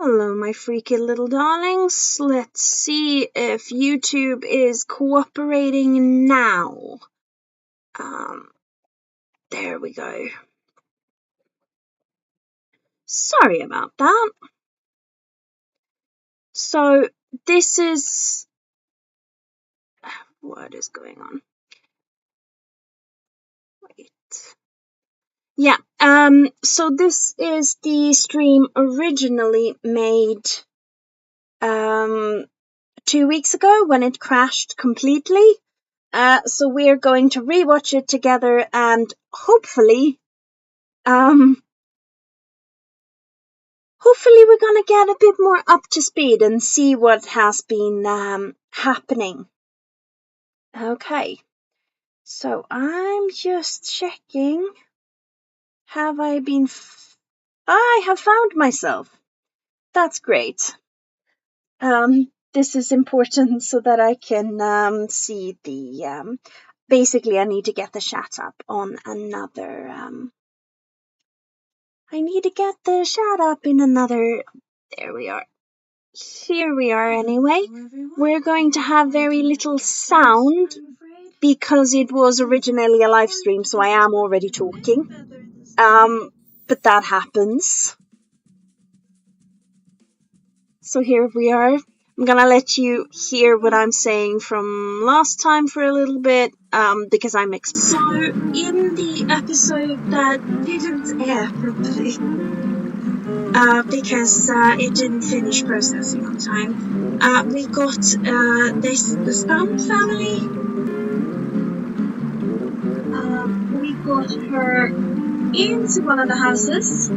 Hello, my freaky little darlings. Let's see if YouTube is cooperating now. There we go. Sorry about that. So, this is... What is going on? Wait. Yeah, so this is the stream originally made, 2 weeks ago when it crashed completely. So we're going to rewatch it together and hopefully we're gonna get a bit more up to speed and see what has been happening. Okay, so I'm just checking. Have I been... I have found myself. That's great. This is important so that I can see the... basically, I need to get the chat up on another... I need to get the chat up in another... There we are. Here we are anyway. We're going to have very little sound because it was originally a live stream, so I am already talking. But that happens. So here we are. I'm gonna let you hear what I'm saying from last time for a little bit, because I'm so in the episode that didn't air properly, because it didn't finish processing on time. We got the Spam family. We got her into one of the houses.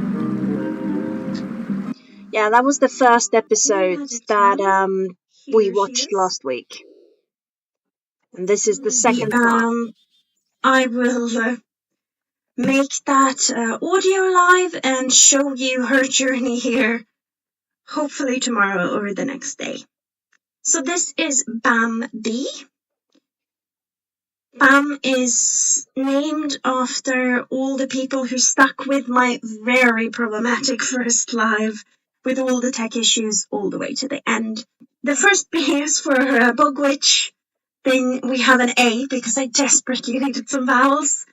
Yeah, that was the first episode that we watched last week. And this is the second part. I will make that audio live and show you her journey here, hopefully tomorrow or the next day. So this is Bam-Bi. Bam is named after all the people who stuck with my very problematic first live with all the tech issues all the way to the end. The first B is for Bug Witch. Then we have an A because I desperately needed some vowels.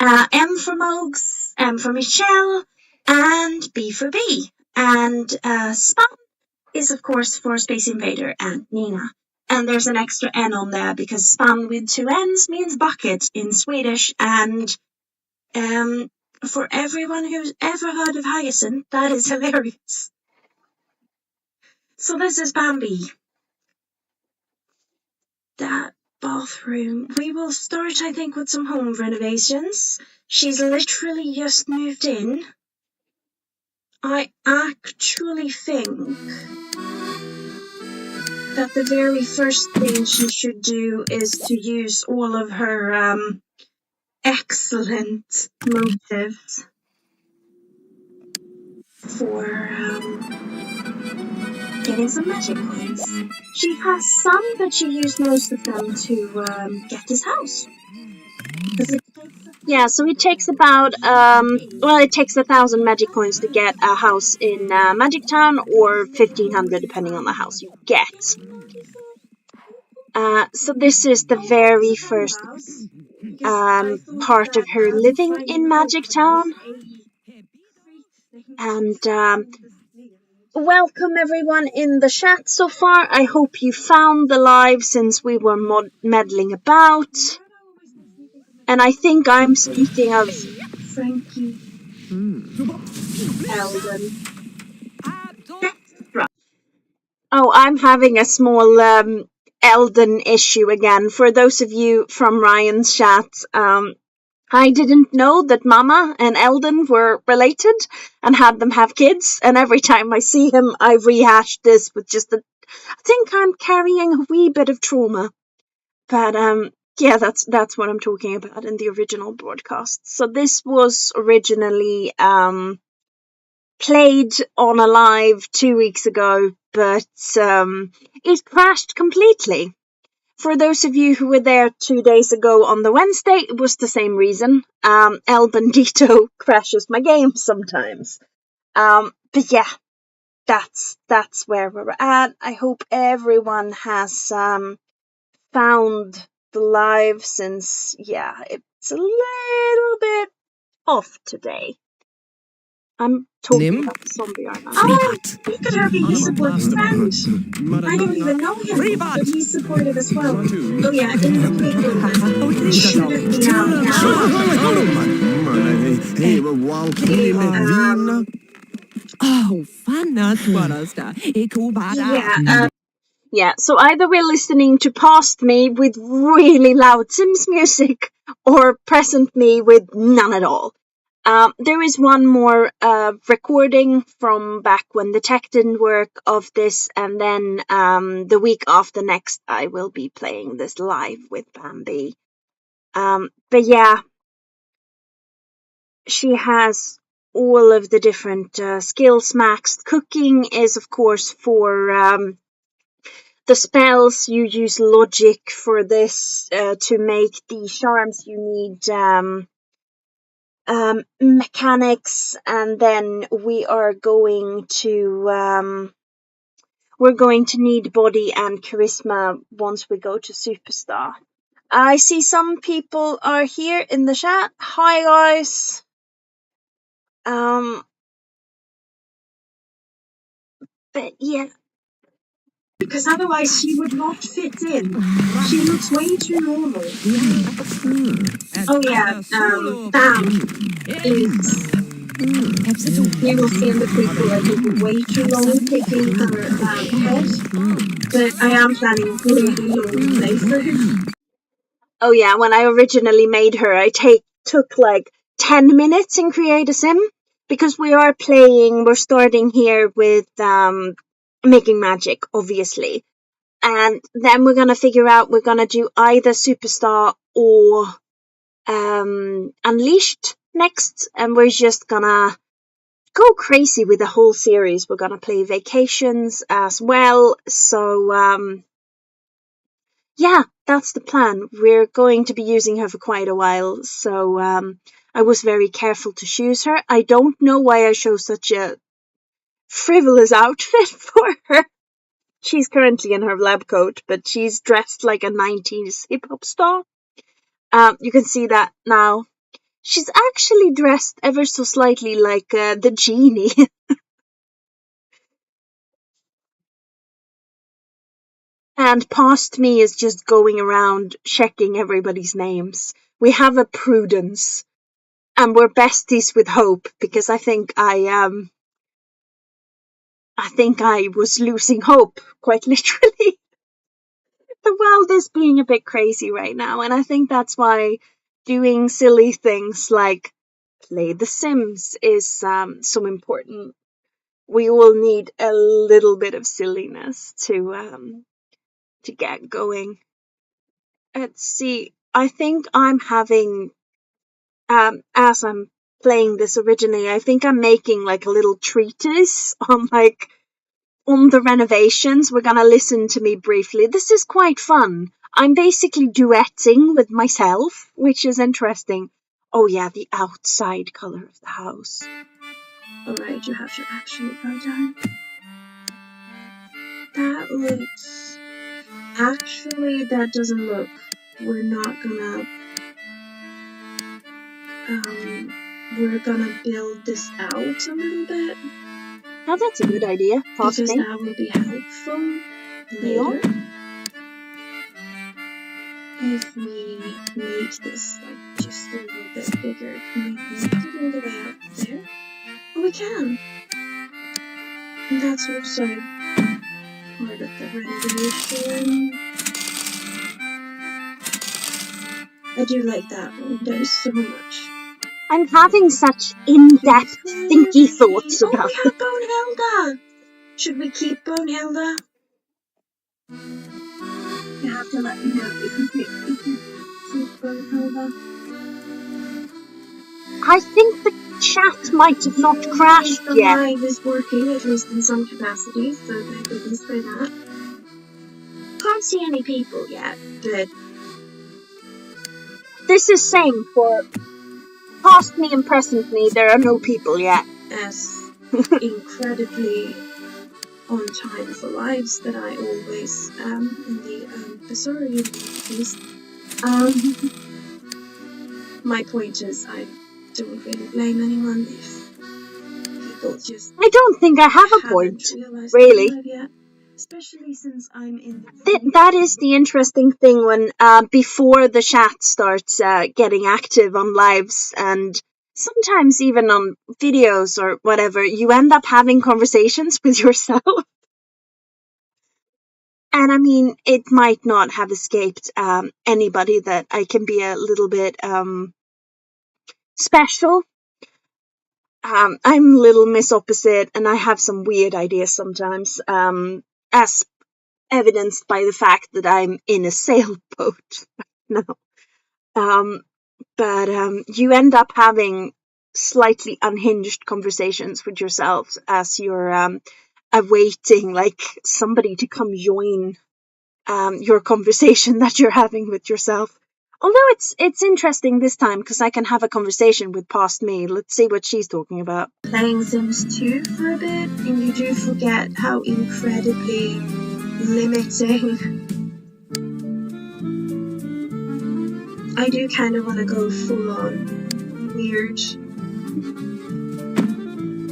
M for Mogs, M for Michelle, and B for B. And Spam is, of course, for Space Invader and Nina. And there's an extra N on there because Spam with 2 N's means bucket in Swedish. And for everyone who's ever heard of Hyacinth, that is hilarious. So this is Bambi. That bathroom. We will start, I think, with some home renovations. She's literally just moved in. I actually think that the very first thing she should do is to use all of her excellent motives for getting some magic coins. She has some, but she used most of them to get this house. Yeah, so it takes about, it takes 1,000 magic coins to get a house in Magic Town, or 1,500 depending on the house you get. So this is the very first part of her living in Magic Town. And welcome everyone in the chat so far. I hope you found the live since we were meddling about. And I think I'm speaking of Frankie Eldon. Oh, I'm having a small Eldon issue again. For those of you from Ryan's chat, I didn't know that Mama and Eldon were related and had them have kids. And every time I see him, I rehash this with just I think I'm carrying a wee bit of trauma. But yeah, that's what I'm talking about in the original broadcast. So this was originally played on a live 2 weeks ago, but it crashed completely. For those of you who were there 2 days ago on the Wednesday, it was the same reason. El Bandito crashes my game sometimes. But yeah, that's where we're at. I hope everyone has found the live, since it's a little bit off today. I'm talking about the zombie, aren't I? Oh, look at her being a supportive friend. I don't even know him, but he's supportive as well. Oh yeah, in the quick moment, shouldn't be out now. So either we're listening to past me with really loud Sims music, or present me with none at all. There is one more recording from back when the tech didn't work of this, and then the week after next I will be playing this live with Bambi. But yeah, she has all of the different skills maxed. Cooking is, of course, for the spells. You use logic for this to make the charms. You need mechanics, and then we're going to need body and charisma once we go to superstar. I see some people are here in the chat. Hi guys. But yeah, because otherwise she would not fit in. She looks way too normal. Oh yeah, Bam is. You will see in the prequel I take way too long picking her head, but I am planning a really long playthrough. Oh yeah, when I originally made her, I took like 10 minutes and create a sim, because we're starting here with making magic, obviously. And then we're gonna figure out we're gonna do either Superstar or Unleashed next, and we're just gonna go crazy with the whole series. We're gonna play Vacations as well, so that's the plan. We're going to be using her for quite a while, so I was very careful to choose her. I don't know why I chose such a frivolous outfit for her. She's currently in her lab coat, but she's dressed like a 90s hip-hop star. You can see that now. She's actually dressed ever so slightly like the genie. And past me is just going around checking everybody's names. We have a Prudence, and we're besties with Hope, because I think I was losing hope, quite literally. The world is being a bit crazy right now, and I think that's why doing silly things like play The Sims is so important. We all need a little bit of silliness to get going. Let's see. I think I'm having as I'm playing this originally, I think I'm making like a little treatise on the renovations. We're gonna listen to me briefly. This is quite fun. I'm basically duetting with myself, which is interesting. Oh yeah, the outside color of the house. Alright, you have to actually go down. That looks... Actually, that doesn't look... We're not gonna... we're gonna build this out a little bit. Oh, that's a good idea. Because that will be helpful later. If we make this like just a little bit bigger, can we make it all the way out there? Oh, we can. And that's also part of the renovation. I do like that one. There's so much. I'm having such in-depth, thinky thoughts about it. Oh, we have Bonehilda! Should we keep Bonehilda? You have to let me know if you think we can keep Bonehilda. I think the chat might have not crashed yet. The live is working, at least in some capacity, so thank goodness for that. Can't see any people yet, but... This is same for past me and present me, there are no people yet. As incredibly on time for lives than I always am in the Bizarrium case. My point is, I don't really blame anyone if people just I don't think I have a point, haven't realized really. I'm alive yet. Especially since I'm in the That is the interesting thing when before the chat starts getting active on lives and sometimes even on videos or whatever, you end up having conversations with yourself. And I mean, it might not have escaped anybody that I can be a little bit special. I'm Little Miss Opposite, and I have some weird ideas sometimes, as evidenced by the fact that I'm in a sailboat now. But you end up having slightly unhinged conversations with yourselves as you're awaiting like somebody to come join your conversation that you're having with yourself. Although it's interesting this time because I can have a conversation with past me. Let's see what she's talking about. playing Sims 2 for a bit, and you do forget how incredibly limiting. I do kind of want to go full on weird.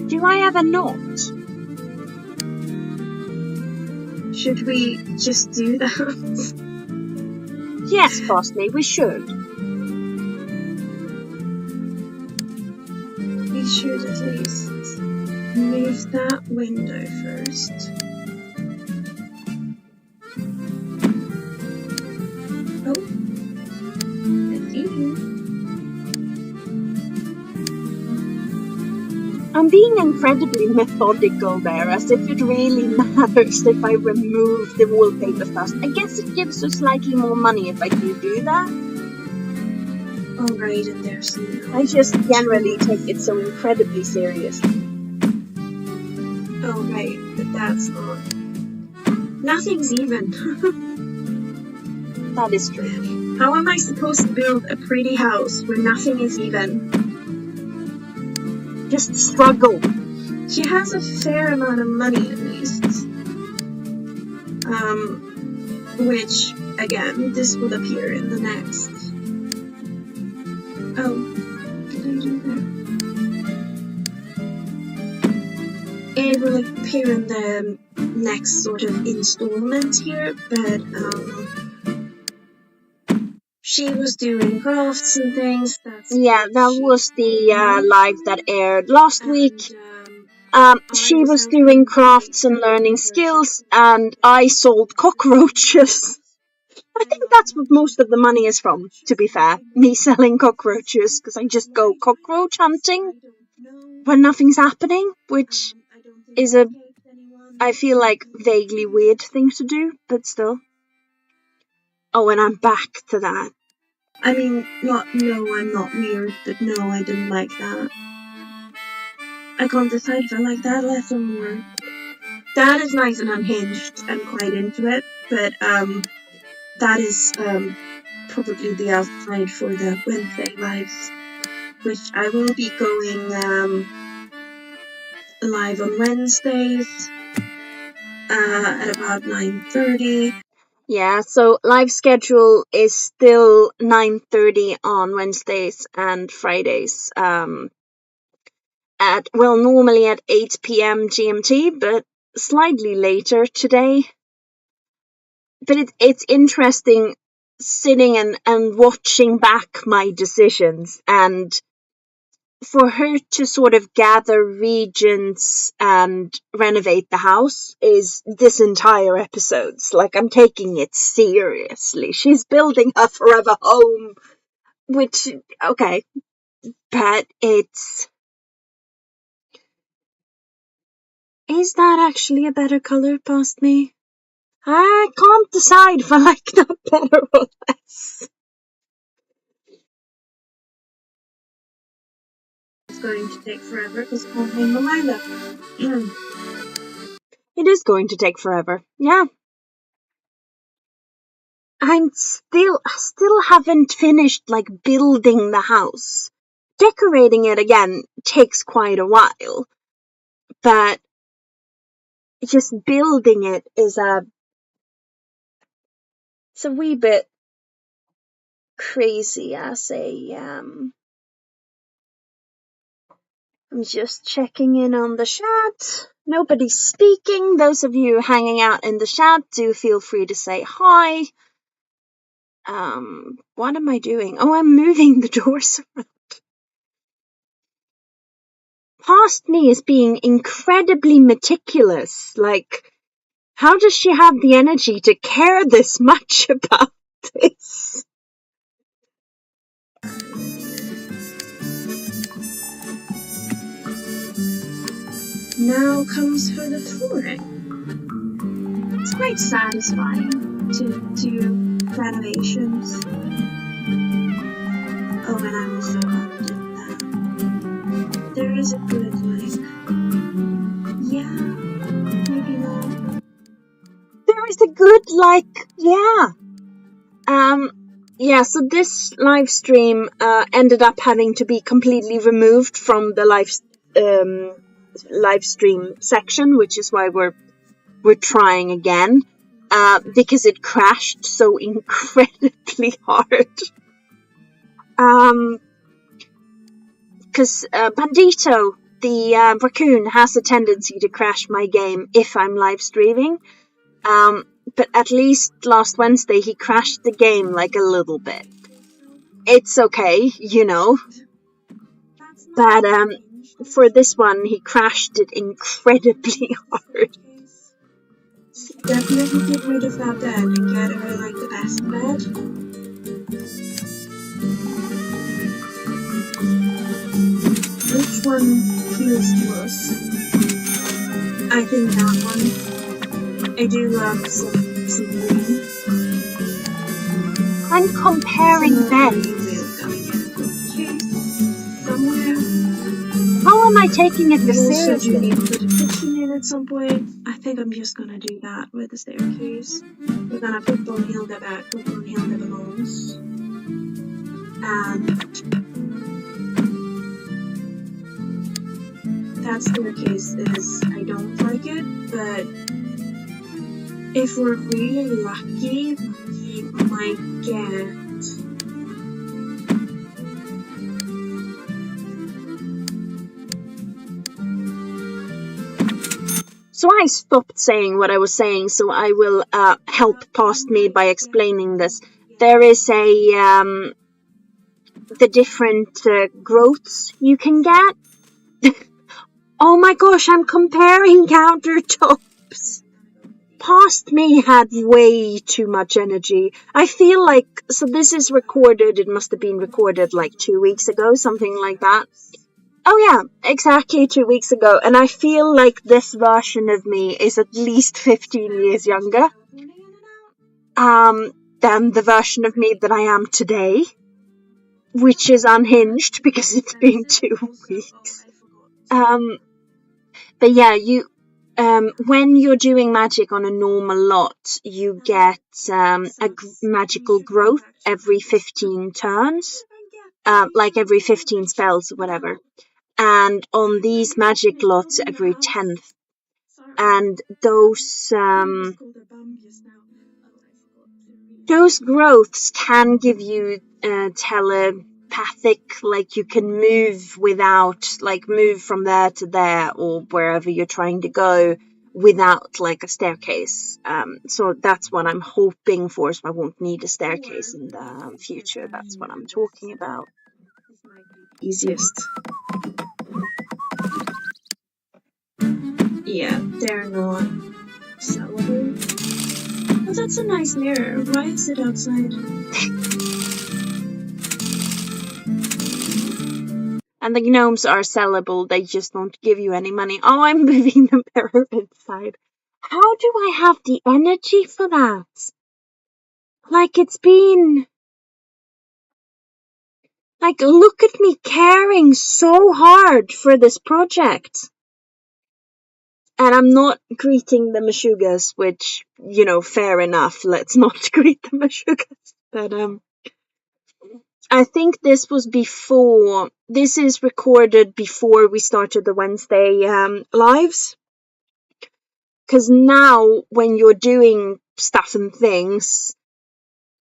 Do I have a note? Should we just do that? Yes, past me, we should. We should at least move that window first. Oh, I see you. I'm being incredibly methodical there, as if it really matters if I remove the wallpaper first. I guess it gives us slightly more money if I do that. Alright, and there's no... I just generally take it so incredibly seriously. Oh, right, but that's not... Nothing's even. That is true. How am I supposed to build a pretty house where nothing is even? Just struggle. She has a fair amount of money at least. Which, again, this will appear in the next. Oh, what did I do there? It will appear in the next sort of installment here, but she was doing crafts and things. Yeah, that was the live that aired last week. She was doing crafts and learning skills, and I sold cockroaches. I think that's what most of the money is from, to be fair. Me selling cockroaches, because I just go cockroach hunting when nothing's happening, which is I feel like, vaguely weird thing to do, but still. Oh, and I'm back to that. I mean, no, I'm not weird, but no, I didn't like that. I can't decide if I like that less or more. That is nice and unhinged. I'm quite into it, but that is probably the outside for the Wednesday lives, which I will be going live on Wednesdays at about 9:30. Yeah, so live schedule is still 9:30 on Wednesdays and Fridays. Normally at 8 p.m. GMT, but slightly later today. But it's interesting sitting and watching back my decisions, and for her to sort of gather regions and renovate the house is this entire episode's. Like, I'm taking it seriously. She's building her forever home, which, okay, but is that actually a better color past me? I can't decide if I like that better or less. It's going to take forever because I can't make my mind up. It is going to take forever, yeah. I still haven't finished, like, building the house. Decorating it again takes quite a while, but just building it is it's a wee bit crazy as I'm just checking in on the chat. Nobody's speaking. Those of you hanging out in the chat, do feel free to say hi. What am I doing? Oh, I'm moving the doors around. Past me is being incredibly meticulous. Like, how does she have the energy to care this much about this? Now comes for the flooring. It's quite satisfying to do renovations. Oh, and I'm also doing that. There is a good, yeah, maybe not. There is a good, yeah. Yeah, so this live stream ended up having to be completely removed from the live stream section, which is why we're trying again, because it crashed so incredibly hard. Because Bandito, the raccoon, has a tendency to crash my game if I'm live streaming. But at least last Wednesday he crashed the game like a little bit. It's okay, you know. But for this one, he crashed it incredibly hard. So definitely get rid of that bed and get her like the best bed. Which one appeals to us? I think that one. I do love some green. I'm comparing beds. Somewhere. How am I taking it We also seriously? do need to put a kitchen in at some point. I think I'm just gonna do that with the staircase. We're gonna put Brunhilde back where Brunhilde belongs. And that staircase I don't like it, but if we're really lucky, we might get So I stopped saying what I was saying, so I will help past me by explaining this. There is the different growths you can get. Oh my gosh, I'm comparing countertops. Past me had way too much energy. I feel like, so this is recorded, it must have been recorded like 2 weeks ago, something like that. Oh yeah, exactly 2 weeks ago, and I feel like this version of me is at least 15 years younger than the version of me that I am today, which is unhinged because it's been 2 weeks. But yeah, when you're doing magic on a normal lot, you get a magical growth every 15 turns, like every 15 spells or whatever. And on these magic lots every 10th. And those growths can give you telepathic, like you can move move from there to there or wherever you're trying to go without like a staircase. So that's what I'm hoping for, so I won't need a staircase in the future. That's what I'm talking about. Easiest. Yeah, they're not sellable. But that's a nice mirror. Why is it outside? And the gnomes are sellable, they just won't give you any money. Oh, I'm moving the mirror inside. How do I have the energy for that? Like, it's been... Like, look at me caring so hard for this project. And I'm not greeting the Meshuggahs, which, you know, fair enough. Let's not greet the Meshuggahs. But, I think this was before... This is recorded before we started the Wednesday lives. Because now when you're doing stuff and things,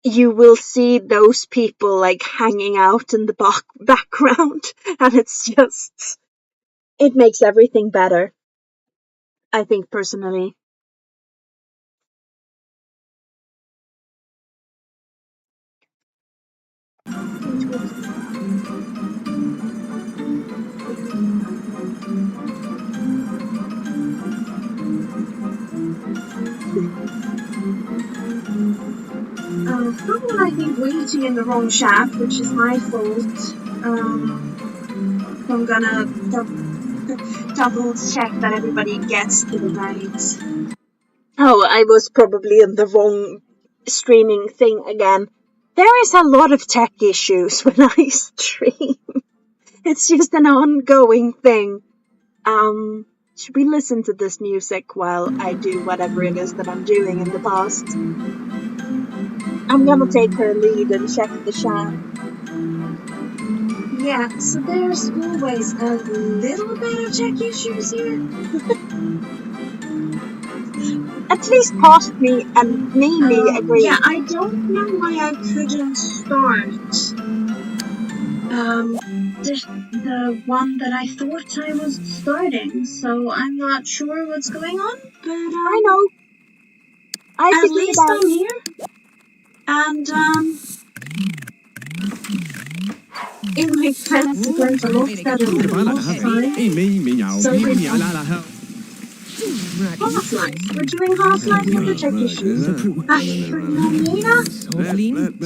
you will see those people like hanging out in the background, and it makes everything better, I think, personally. Someone I think waiting in the wrong chat, which is my fault. I'm gonna double check that everybody gets the right. Oh, I was probably in the wrong streaming thing again. There is a lot of tech issues when I stream. It's just an ongoing thing. Should we listen to this music while I do whatever it is that I'm doing in the past? I'm gonna take her lead and check the chat. Yeah, so there's always a little bit of tech issues here. At least past me and Mimi agree. Yeah, I don't know why I couldn't start. The one that I thought I was starting, so I'm not sure what's going on, but I know. at least I'm here. And it makes sense it went a lot better than last time. So with Half-Life, we're doing Half-Life with the tech issues. Nina,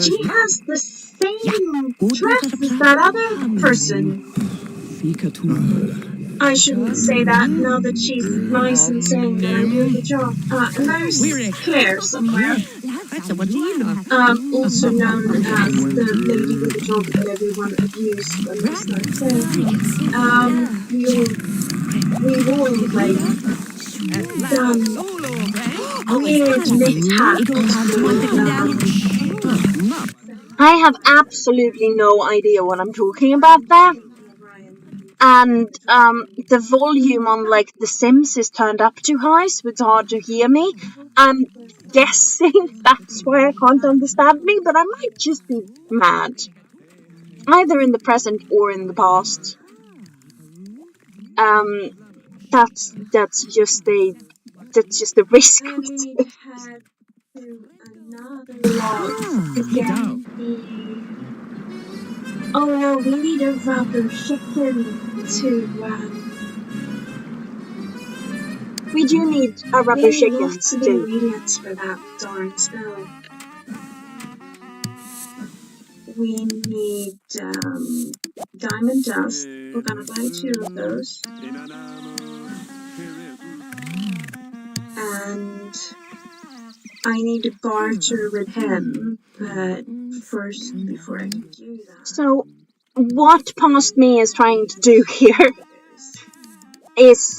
she has the same dress as that other person. I shouldn't say that now that she's nice and saying that I do a good job. And there's Claire somewhere. Also known as the lady with the dog that everyone abused when we started playing. We've all like done weird mishaps. I have absolutely no idea what I'm talking about there. And the volume on like The Sims is turned up too high, so it's hard to hear me. I'm guessing that's why I can't understand me, but I might just be mad. Either in the present or in the past. That's just a risk. And we need to head to another log to get Oh no, we need a rubber chicken to We do need a rubber chicken lots of ingredients for that darn spell. We need diamond dust. We're gonna buy 2 of those. And I need to barter with him, but first, before I can do that. So, what Past Me is trying to do here is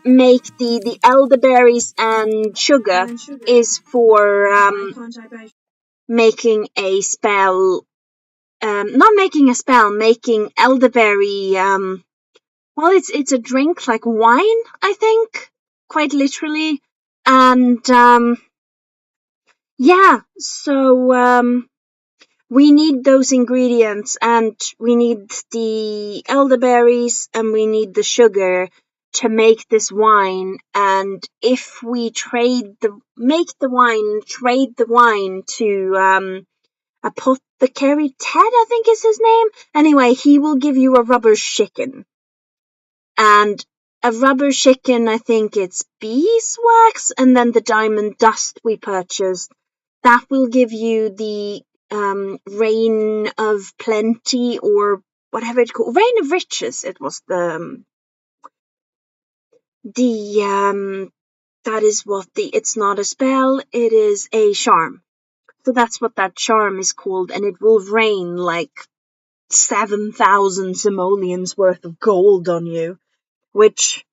make the elderberries and sugar is for making a spell. Not making a spell, making elderberry. Well, it's a drink like wine, I think, quite literally, and yeah. So we need those ingredients, and we need the elderberries, and we need the sugar to make this wine. And if we trade the wine to Apothecary Ted, I think is his name. Anyway, he will give you a rubber chicken. And a rubber chicken, I think it's beeswax, and then the diamond dust we purchased. That will give you the Rain of Plenty, or whatever it's called. Rain of Riches, it was that is what it's not a spell, it is a charm. So that's what that charm is called, and it will rain like 7,000 simoleons worth of gold on you, which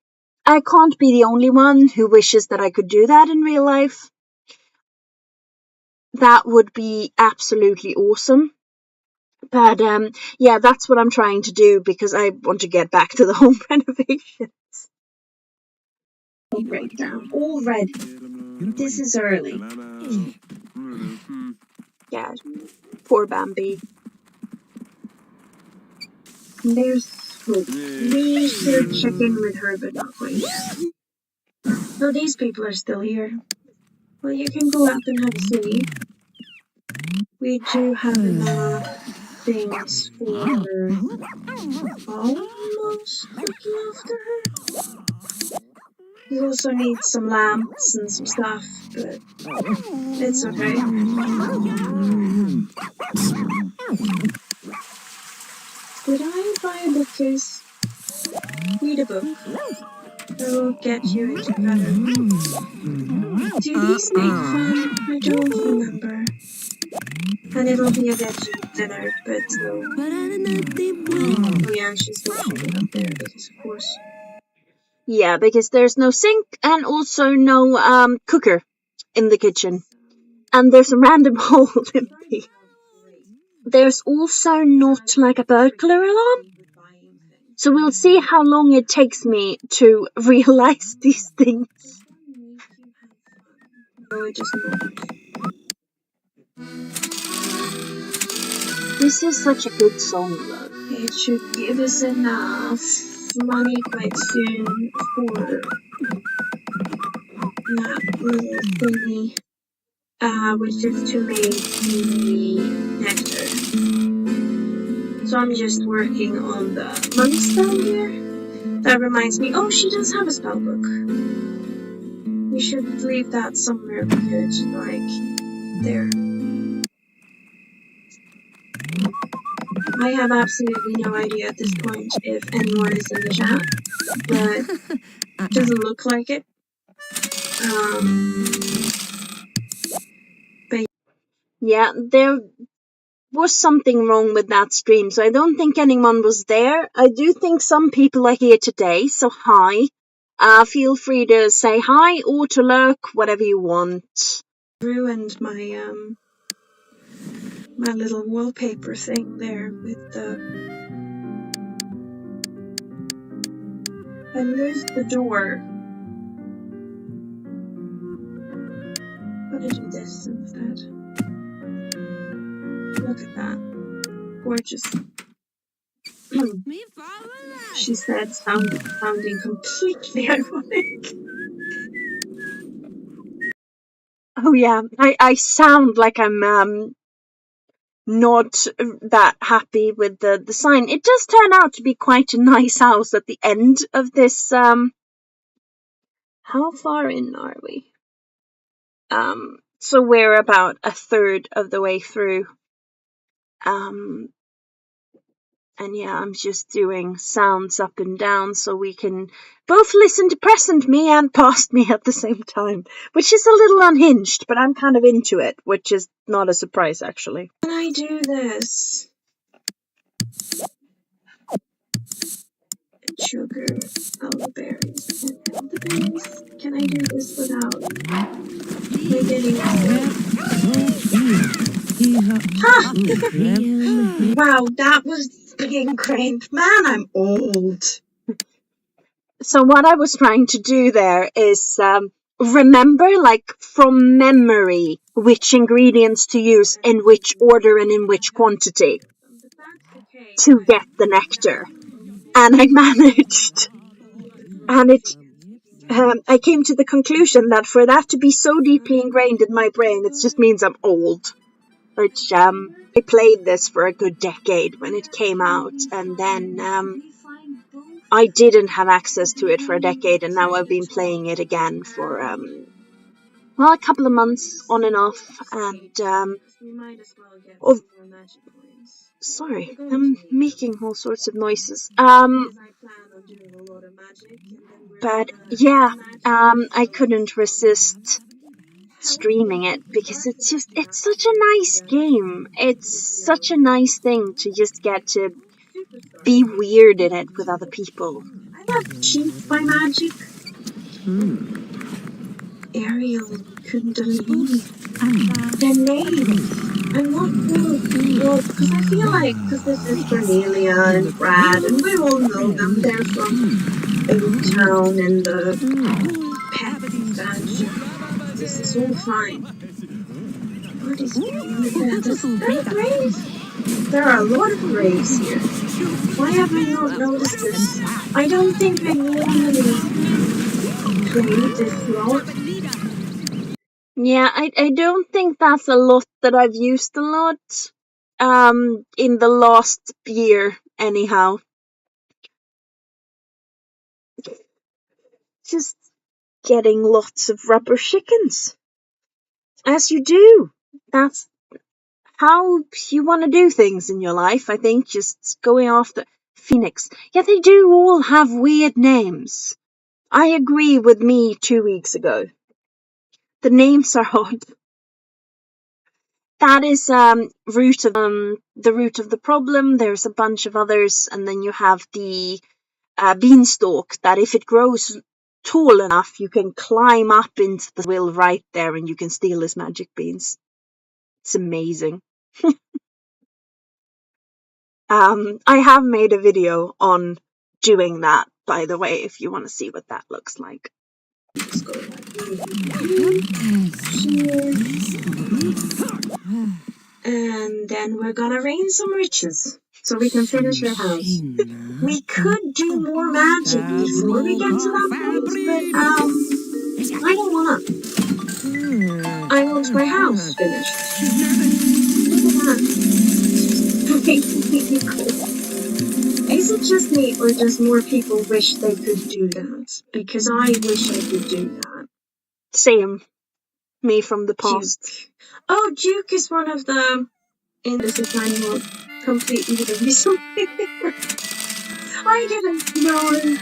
I can't be the only one who wishes that I could do that in real life. That would be absolutely awesome. But yeah, that's what I'm trying to do because I want to get back to the home renovations. mental breakdown already. This is early. Yeah, poor Bambi. There's hope. We should check in with her, but not quite yet. So these people are still here. Well, you can go up and have a see. We do have enough things for almost looking after her. We also need some lamps and some stuff, but it's okay. Did I buy a bookcase? Read a book. It'll get you into better. Do these make fun? I don't remember. And it'll be a veggie dinner, but still. Oh yeah, and she's washing it up there because of course. Yeah, because there's no sink and also no cooker in the kitchen. And there's a random hole in the... There's also not like a burglar alarm. So we'll see how long it takes me to realize these things. Oh, it just moved. This is such a good song, though. It should give us enough money quite soon for that little thingy, which is to make the nectar. So I'm just working on the money spell here. That reminds me, oh, she does have a spell book. We should leave that somewhere we could, like, there. I have absolutely no idea at this point if anyone is in the chat, but it doesn't look like it. But yeah, there was something wrong with that stream, so I don't think anyone was there. I do think some people are here today, so hi. Feel free to say hi or to lurk, whatever you want. Ruined my my little wallpaper thing there with the... I moved the door. I'm gonna do this instead. Look at that. Gorgeous. She said, sounding completely ironic. Oh yeah, I sound like I'm not that happy with the sign. It does turn out to be quite a nice house at the end of this. How far in are we? So we're about a third of the way through. And yeah, I'm just doing sounds up and down so we can both listen to present me and past me at the same time, which is a little unhinged, but I'm kind of into it, which is not a surprise, actually. Can I do this? Sugar, elderberries, and elderberries? Can I do this without getting Ha! Wow, that was ingrained. Man, I'm old. So what I was trying to do there is remember, like, from memory, which ingredients to use in which order and in which quantity to get the nectar. And I managed. And I came to the conclusion that for that to be so deeply ingrained in my brain, it just means I'm old. Which, I played this for a good decade when it came out, and then I didn't have access to it for a decade, and now I've been playing it again for, well, a couple of months on and off, and, sorry, I'm making all sorts of noises. But yeah, I couldn't resist streaming it because it's such a nice game. It's such a nice thing to just get to be weird in it with other people. I love Cheat by Magic. Ariel and Kundalini. Their names. I'm not really well, because I feel like, because this is Cornelia and Brad, and we all know them. They're from Town and the that. This is all fine. What is going on there? Is that a grave? There are a lot of graves here. Why have I not noticed this? I don't think I normally play this lot. Yeah, I don't think that's a lot that I've used a lot. In the last year, anyhow. Just getting lots of rubber chickens. As you do. That's how you want to do things in your life, I think. Just going after Phoenix. Yeah, they do all have weird names. I agree with me 2 weeks ago. The names are odd. That is the root of the problem. There's a bunch of others, and then you have the beanstalk that if it grows tall enough, you can climb up into the will right there, and you can steal his magic beans. It's amazing. I have made a video on doing that, by the way, if you want to see what that looks like. Let's go and then we're gonna rain some riches so we can finish our house. We could do more magic before we get to that point, but I don't wanna. I want my house finished. Look at that. Is it just me, or does more people wish they could do that? Because I wish I could do that. Same. Me from the past. Duke. Oh, Duke is one of the... In this animal, completely the reason. I didn't know.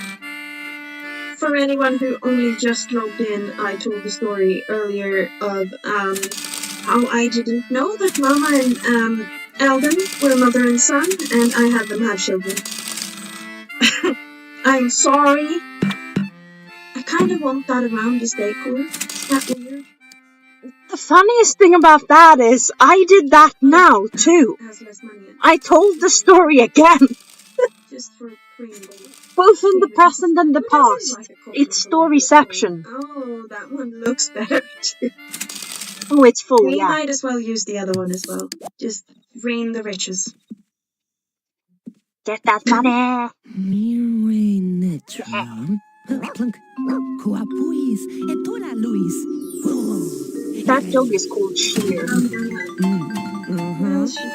For anyone who only just logged in, I told the story earlier of how I didn't know that Mama and Eldon were mother and son, and I had them have children. I'm sorry. I kind of want that around this decor. Is that weird? The funniest thing about that is I did that now too. Has less money in. I told the story again. Just for cream. Both in the present and the Who doesn't past. like a coffee It's from the storyception. Oh, that one looks better too. Oh, it's full, We yeah. might as well use the other one as well. Just rain the riches. Get that money. That dog is called Sheer. What else should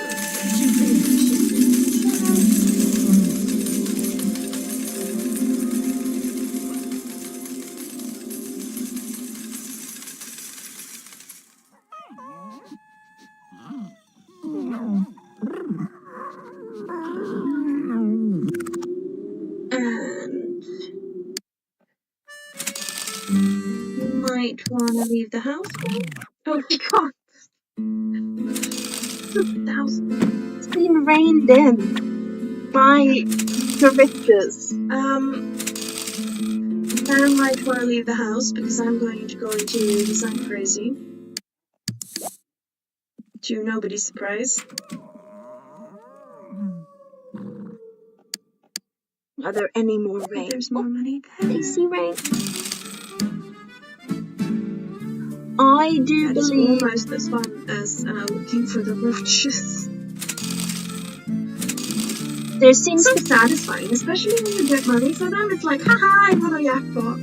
And you might want to leave the house. Oh my god. 1,000. It's been reined in by the riches. I might want to leave the house because I'm going to go into design crazy. To nobody's surprise. Are there any more rain? There's more money. I see rain. I do That is believe almost as fun as looking for the roaches. there seems So to satisfying, especially when you get money for them. It's like, haha, I won a jackpot.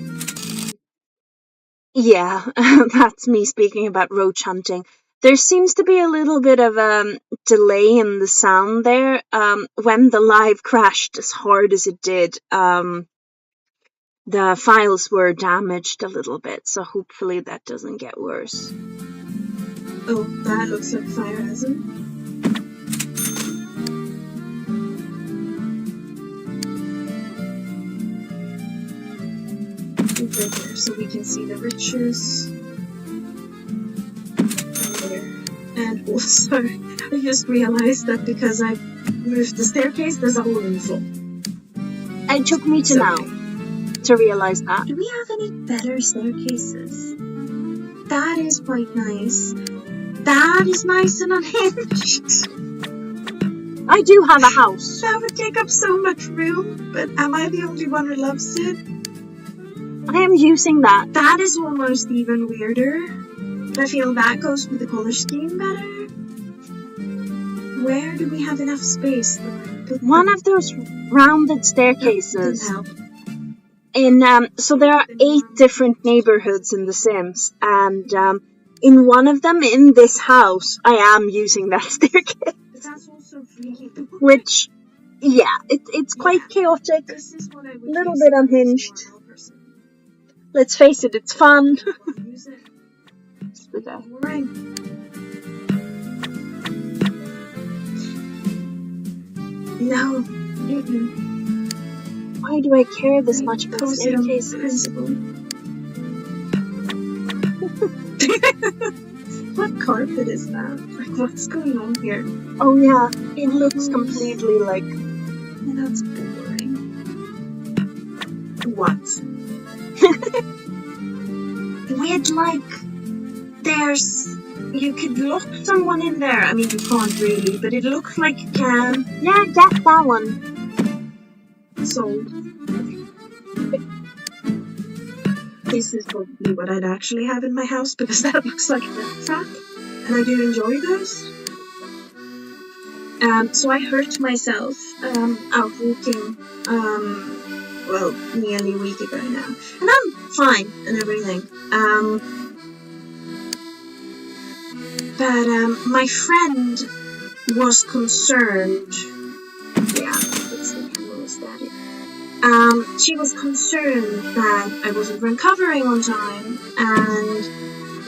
Yeah, that's me speaking about roach hunting. There seems to be a little bit of a delay in the sound there. When the live crashed as hard as it did, the files were damaged a little bit, so hopefully that doesn't get worse. Oh, that looks like fire hazard. Right there, so we can see the riches. And also, I just realized that because I've moved the staircase, there's a hole in the floor. It took me to So- now to realize that. Do we have any better staircases? That is quite nice. That is nice and unhinged. I do have a house. That would take up so much room, but am I the only one who loves it? I am using that. That is almost even weirder. I feel that goes with the color scheme better. Where do we have enough space? One of those rounded staircases. Doesn't help. So there are 8 different neighborhoods in The Sims, and in one of them, in this house, I am using that staircase. That's also really Which, yeah, it's quite chaotic, This is what I would little use bit as a unhinged. normal person. Let's face it, it's fun. Use it. It's okay. Boring. No. Mm-mm. Why do I care this much about Post it on staircases? principle. What carpet is that? Like, what's going on here? Oh yeah, it looks completely like... That's boring. What? With, like, there's... You could lock someone in there. I mean, you can't really, but it looks like you can. Yeah, get that one. Sold. This is probably what I'd actually have in my house, because that looks like a trap, and I do enjoy those. So I hurt myself out walking, well, nearly a week ago now, and I'm fine and everything. But my friend was concerned. Yeah, it's the camera static. She was concerned that I wasn't recovering on time, and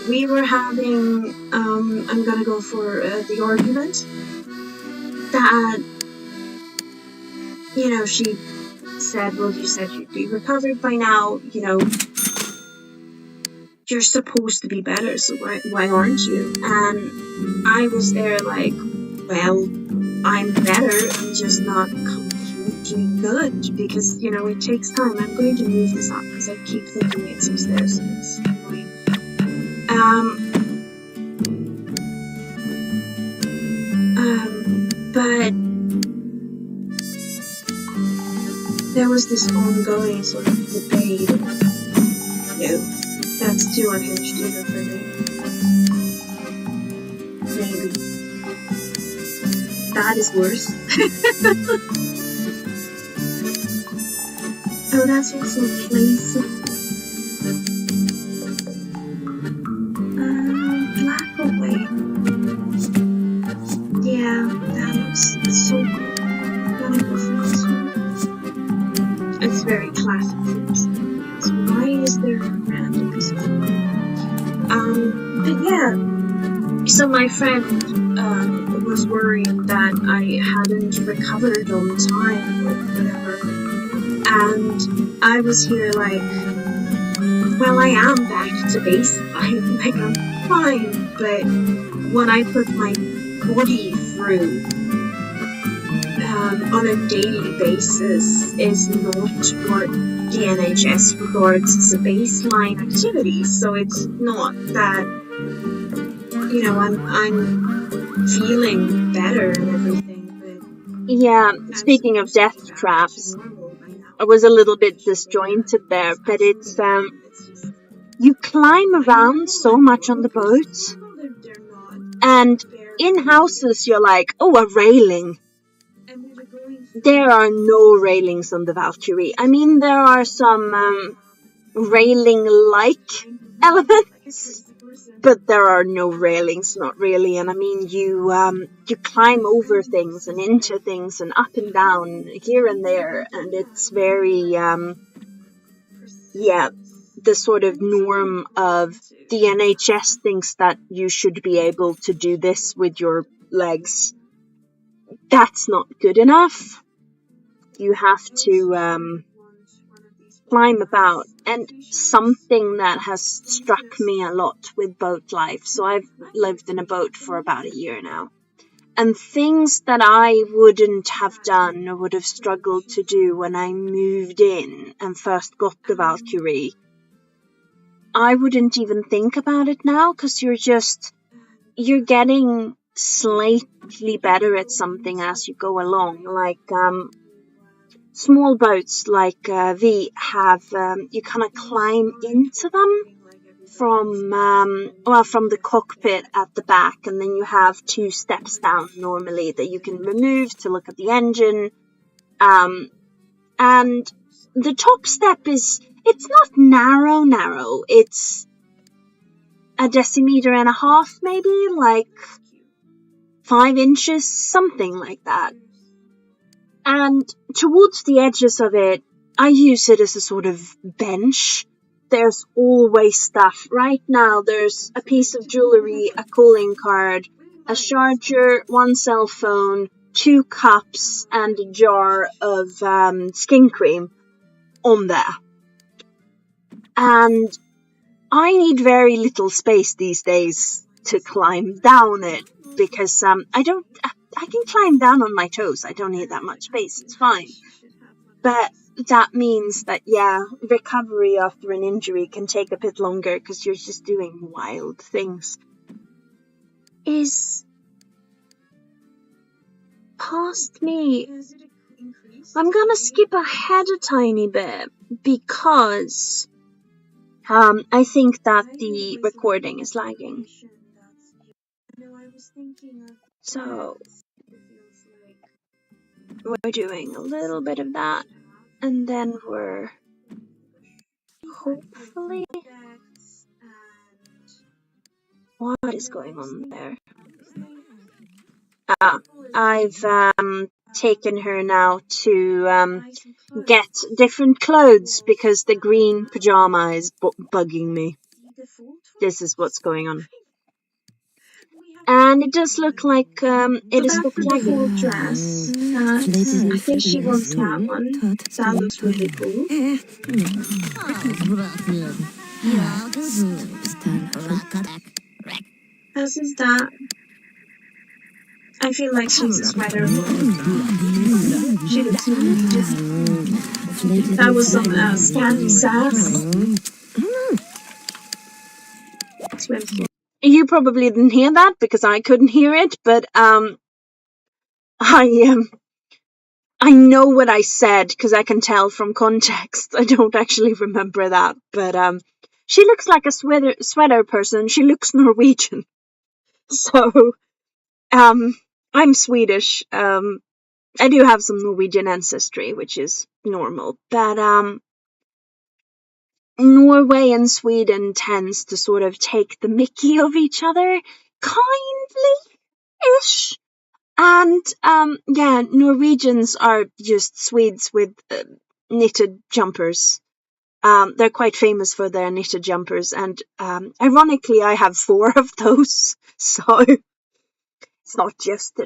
we were having, I'm gonna go for the argument that, you know, she said, well, you said you'd be recovered by now, you know, you're supposed to be better, so why aren't you? And I was there like, well, I'm better, I'm just not completely good, because, you know, it takes time. I'm going to move this up, because I keep thinking it's upstairs, and it's annoying. But there was this ongoing sort of debate. No, that's too unhinged even for me. Maybe. That is worse. Oh, that's also a place. Black or white? Yeah, that looks so cool. Gonna go for this one. It's very classic. So why is there a random piece of food? But yeah. So my friend was worried that I hadn't recovered on time or whatever. And I was here like, well, I am back to baseline. Like, I'm fine. But what I put my body through on a daily basis is not what the NHS regards as a baseline activity. So it's not that, you know, I'm feeling better and everything. But Yeah, speaking of death traps, I was a little bit disjointed there, but it's, you climb around so much on the boat, and in houses you're like, oh, a railing. There are no railings on the Valkyrie. I mean, there are some railing-like elements, but there are no railings, not really. And I mean, you climb over things and into things and up and down here and there, and it's very the sort of norm of the NHS thinks that you should be able to do this with your legs. That's not good enough. You have to climb about. And something that has struck me a lot with boat life. So I've lived in a boat for about a year now. And things that I wouldn't have done or would have struggled to do when I moved in and first got the Valkyrie, I wouldn't even think about it now, because you're getting slightly better at something as you go along. Like, small boats like V have, you kind of climb into them from the cockpit at the back, and then you have 2 steps down normally that you can remove to look at the engine. And the top step it's not narrow, it's a decimeter and a half, maybe, like 5 inches, something like that. And towards the edges of it, I use it as a sort of bench. There's always stuff. Right now, there's a piece of jewelry, a calling card, a charger, 1 cell phone, 2 cups, and a jar of skin cream on there. And I need very little space these days to climb down it, because I can climb down on my toes. I don't need that much space. It's fine. But that means that, recovery after an injury can take a bit longer because you're just doing wild things. Is past me. I'm gonna skip ahead a tiny bit because I think that the recording is lagging. So we're doing a little bit of that, and then we're hopefully... What is going on there? I've taken her now to get different clothes because the green pajama is bugging me. This is what's going on. And it does look like it is the full dress. I think she wants that one. That looks really cool. As is that. I feel like she's a sweater. She looks nice. That was some scandi sass. Swimsuit. You probably didn't hear that because I couldn't hear it, but I know what I said because I can tell from context. I don't actually remember that, but she looks like a sweater person. She looks Norwegian. So I'm Swedish. I do have some Norwegian ancestry, which is normal, but Norway and Sweden tends to sort of take the mickey of each other, kindly-ish. And, Norwegians are just Swedes with knitted jumpers. They're quite famous for their knitted jumpers, and ironically, I have 4 of those, so it's not just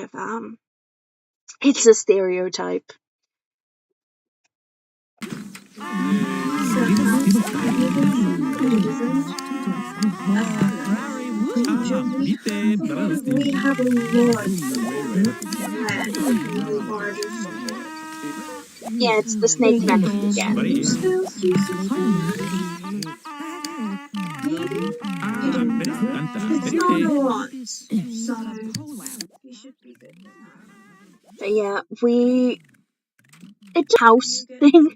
it's a stereotype. We have a lot. Yeah, it's the snake venom again. It's not a lot, so we should be good with that. But yeah, it's a house thing.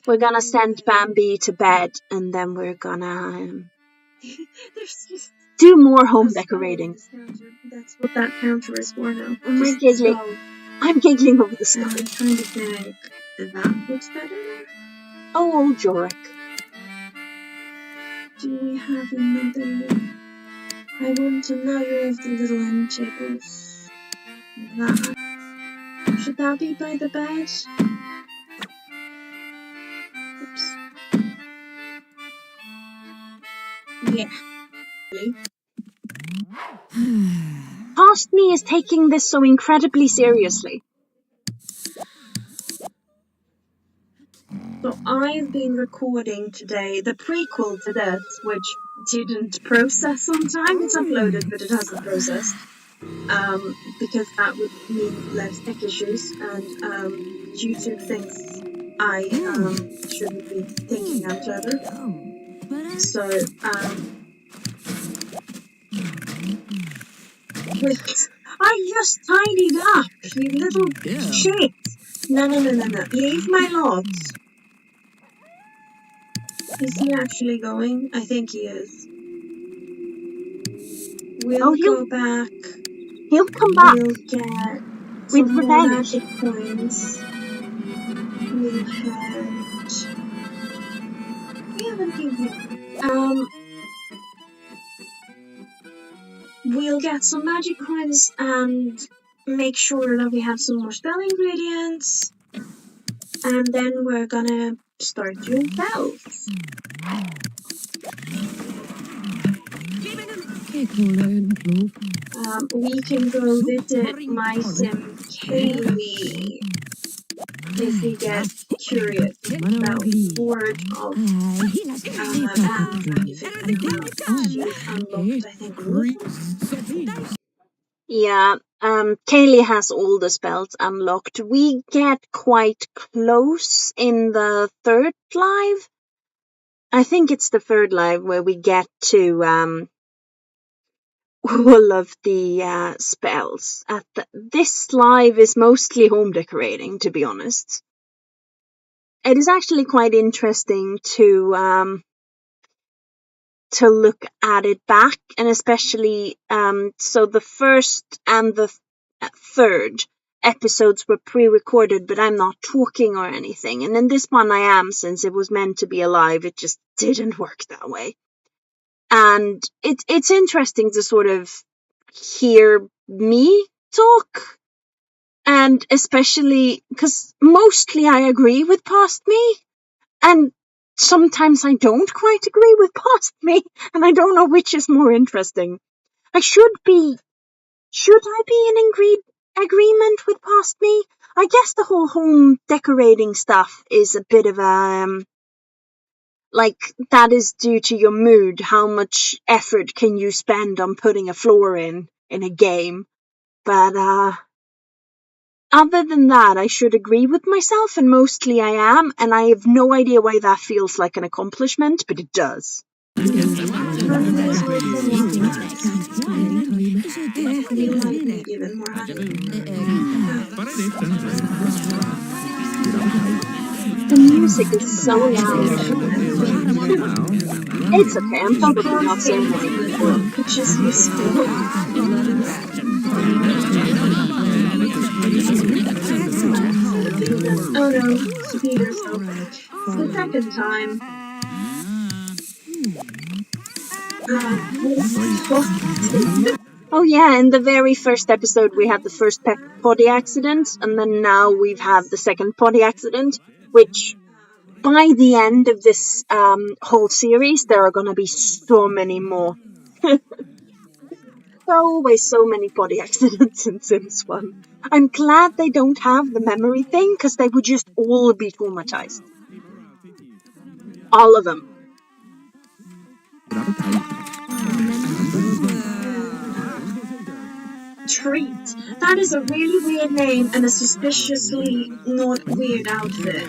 We're gonna send Bambi to bed, and then we're gonna do more home decorating. That's what that counter is for now. I'm giggling. I'm giggling over the stuff. I'm trying to think. That looks better. Oh, old Jorik. Do we have another? I want another of the little end tables. That. Should that be by the bed? Oops. Yeah. Past me is taking this so incredibly seriously. So I've been recording today the prequel to this, which didn't process on time. It's uploaded, but it hasn't processed. Because that would mean less tech issues, and YouTube thinks I shouldn't be thinking I'm clever. So, wait, I just tidied up, you little shit! No. Leave my lot. Is he actually going? I think he is. We'll go back. He'll come back. We'll get with some more revenge. magic coins. We'll head. We haven't been here. We'll get some magic coins and make sure that we have some more spell ingredients. And then we're gonna start doing bells. We can go visit my sim Kaylee if we get curious about Board of Bands. She's unlocked, I think. Yeah, Kaylee has all the spells unlocked. We get quite close in the third live. I think it's the third live where we get to all of the spells. This live is mostly home decorating, to be honest. It is actually quite interesting to look at it back, and especially so the first and the third episodes were pre-recorded, but I'm not talking or anything, and in this one I am, since it was meant to be a live. It just didn't work that way, and it's interesting to sort of hear me talk, and especially because mostly I agree with past me, and sometimes I don't quite agree with past me, and I don't know which is more interesting. Should I be in agreement with past me? I guess the whole home decorating stuff is a bit of a like, that is due to your mood. How much effort can you spend on putting a floor in a game? But other than that, I should agree with myself, and mostly I am, and I have no idea why that feels like an accomplishment, but it does. The music is so loud. It's okay, I'm probably not saying anything. It's just used to it. Oh no, Peter's out. It's the second time. Oh yeah, in the very first episode we had the first potty accident, and then now we've had the second potty accident, which by the end of this whole series there are gonna be so many more. There are always so many potty accidents in Sims 1. I'm glad they don't have the memory thing, because they would just all be traumatized. All of them. Treat. That is a really weird name and a suspiciously not weird outfit.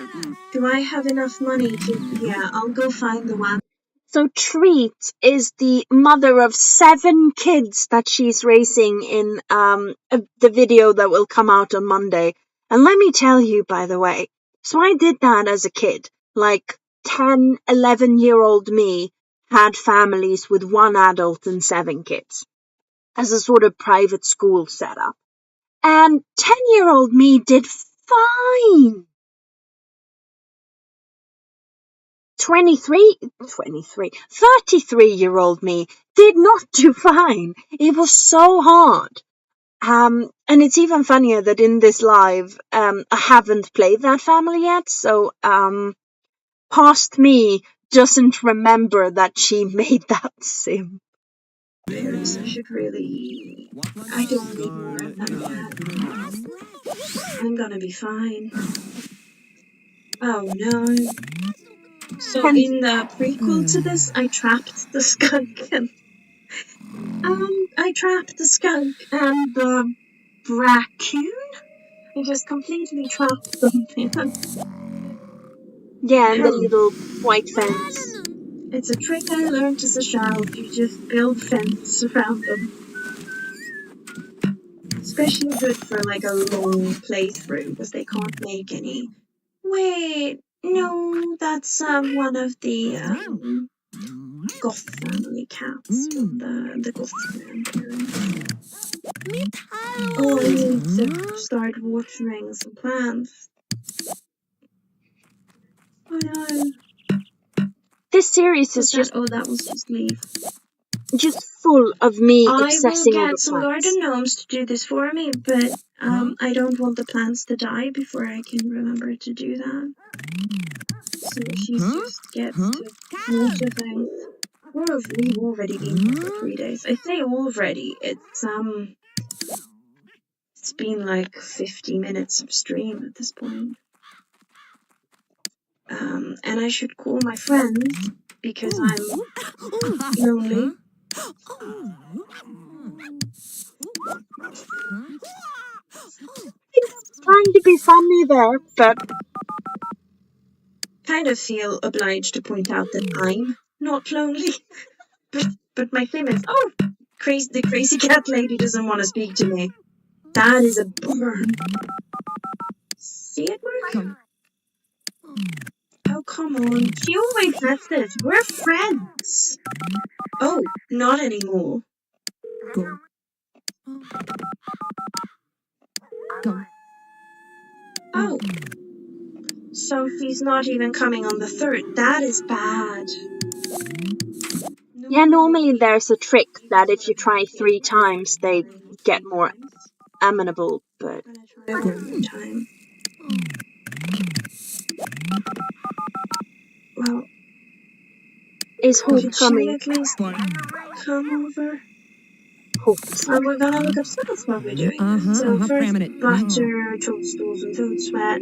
Do I have enough money to... Yeah, I'll go find the one. So Treat is the mother of 7 kids that she's raising in the video that will come out on Monday. And let me tell you, by the way, so I did that as a kid. Like 10, 11-year-old me had families with 1 adult and 7 kids as a sort of private school setup. And 10-year-old me did fine. 33-year-old me did not do fine. It was so hard. And it's even funnier that in this live, I haven't played that family yet, so past me doesn't remember that she made that sim. I should really... I don't need more of that. I'm gonna be fine. Oh no. So in the prequel to this, I trapped the skunk and the raccoon. I just completely trapped them. Yeah, and the little white fence. It's a trick I learned as a child. You just build fence around them. especially good for like a long playthrough because they can't make any. Wait, no, that's one of the Goth family cats from the Goth grandparents. Oh, I need to start watering some plants. Oh no. This series is That was just leaf. just full of me I will obsessing over get some plants. garden gnomes to do this for me, but I don't want the plants to die before I can remember to do that. So she just gets to water things. We've already been here for 3 days. I say already, it's been like 50 minutes of stream at this point. And I should call my friends because I'm lonely. Trying to be funny there, but kind of feel obliged to point out that I'm not lonely. but my thing is, the crazy cat lady doesn't want to speak to me. That is a bummer. See it work? Oh, come on. She always says this. We're friends. Oh, not anymore. Go. Oh. So she's not even coming on the 3rd. That is bad. yeah, normally there's a trick that if you try 3 times, they get more amenable, but I'm gonna try one more time. Well, is Hope could coming? she at least come over? Hope. We're gonna look up spells while we're doing this. So first, butter, toadstools, and toad sweat.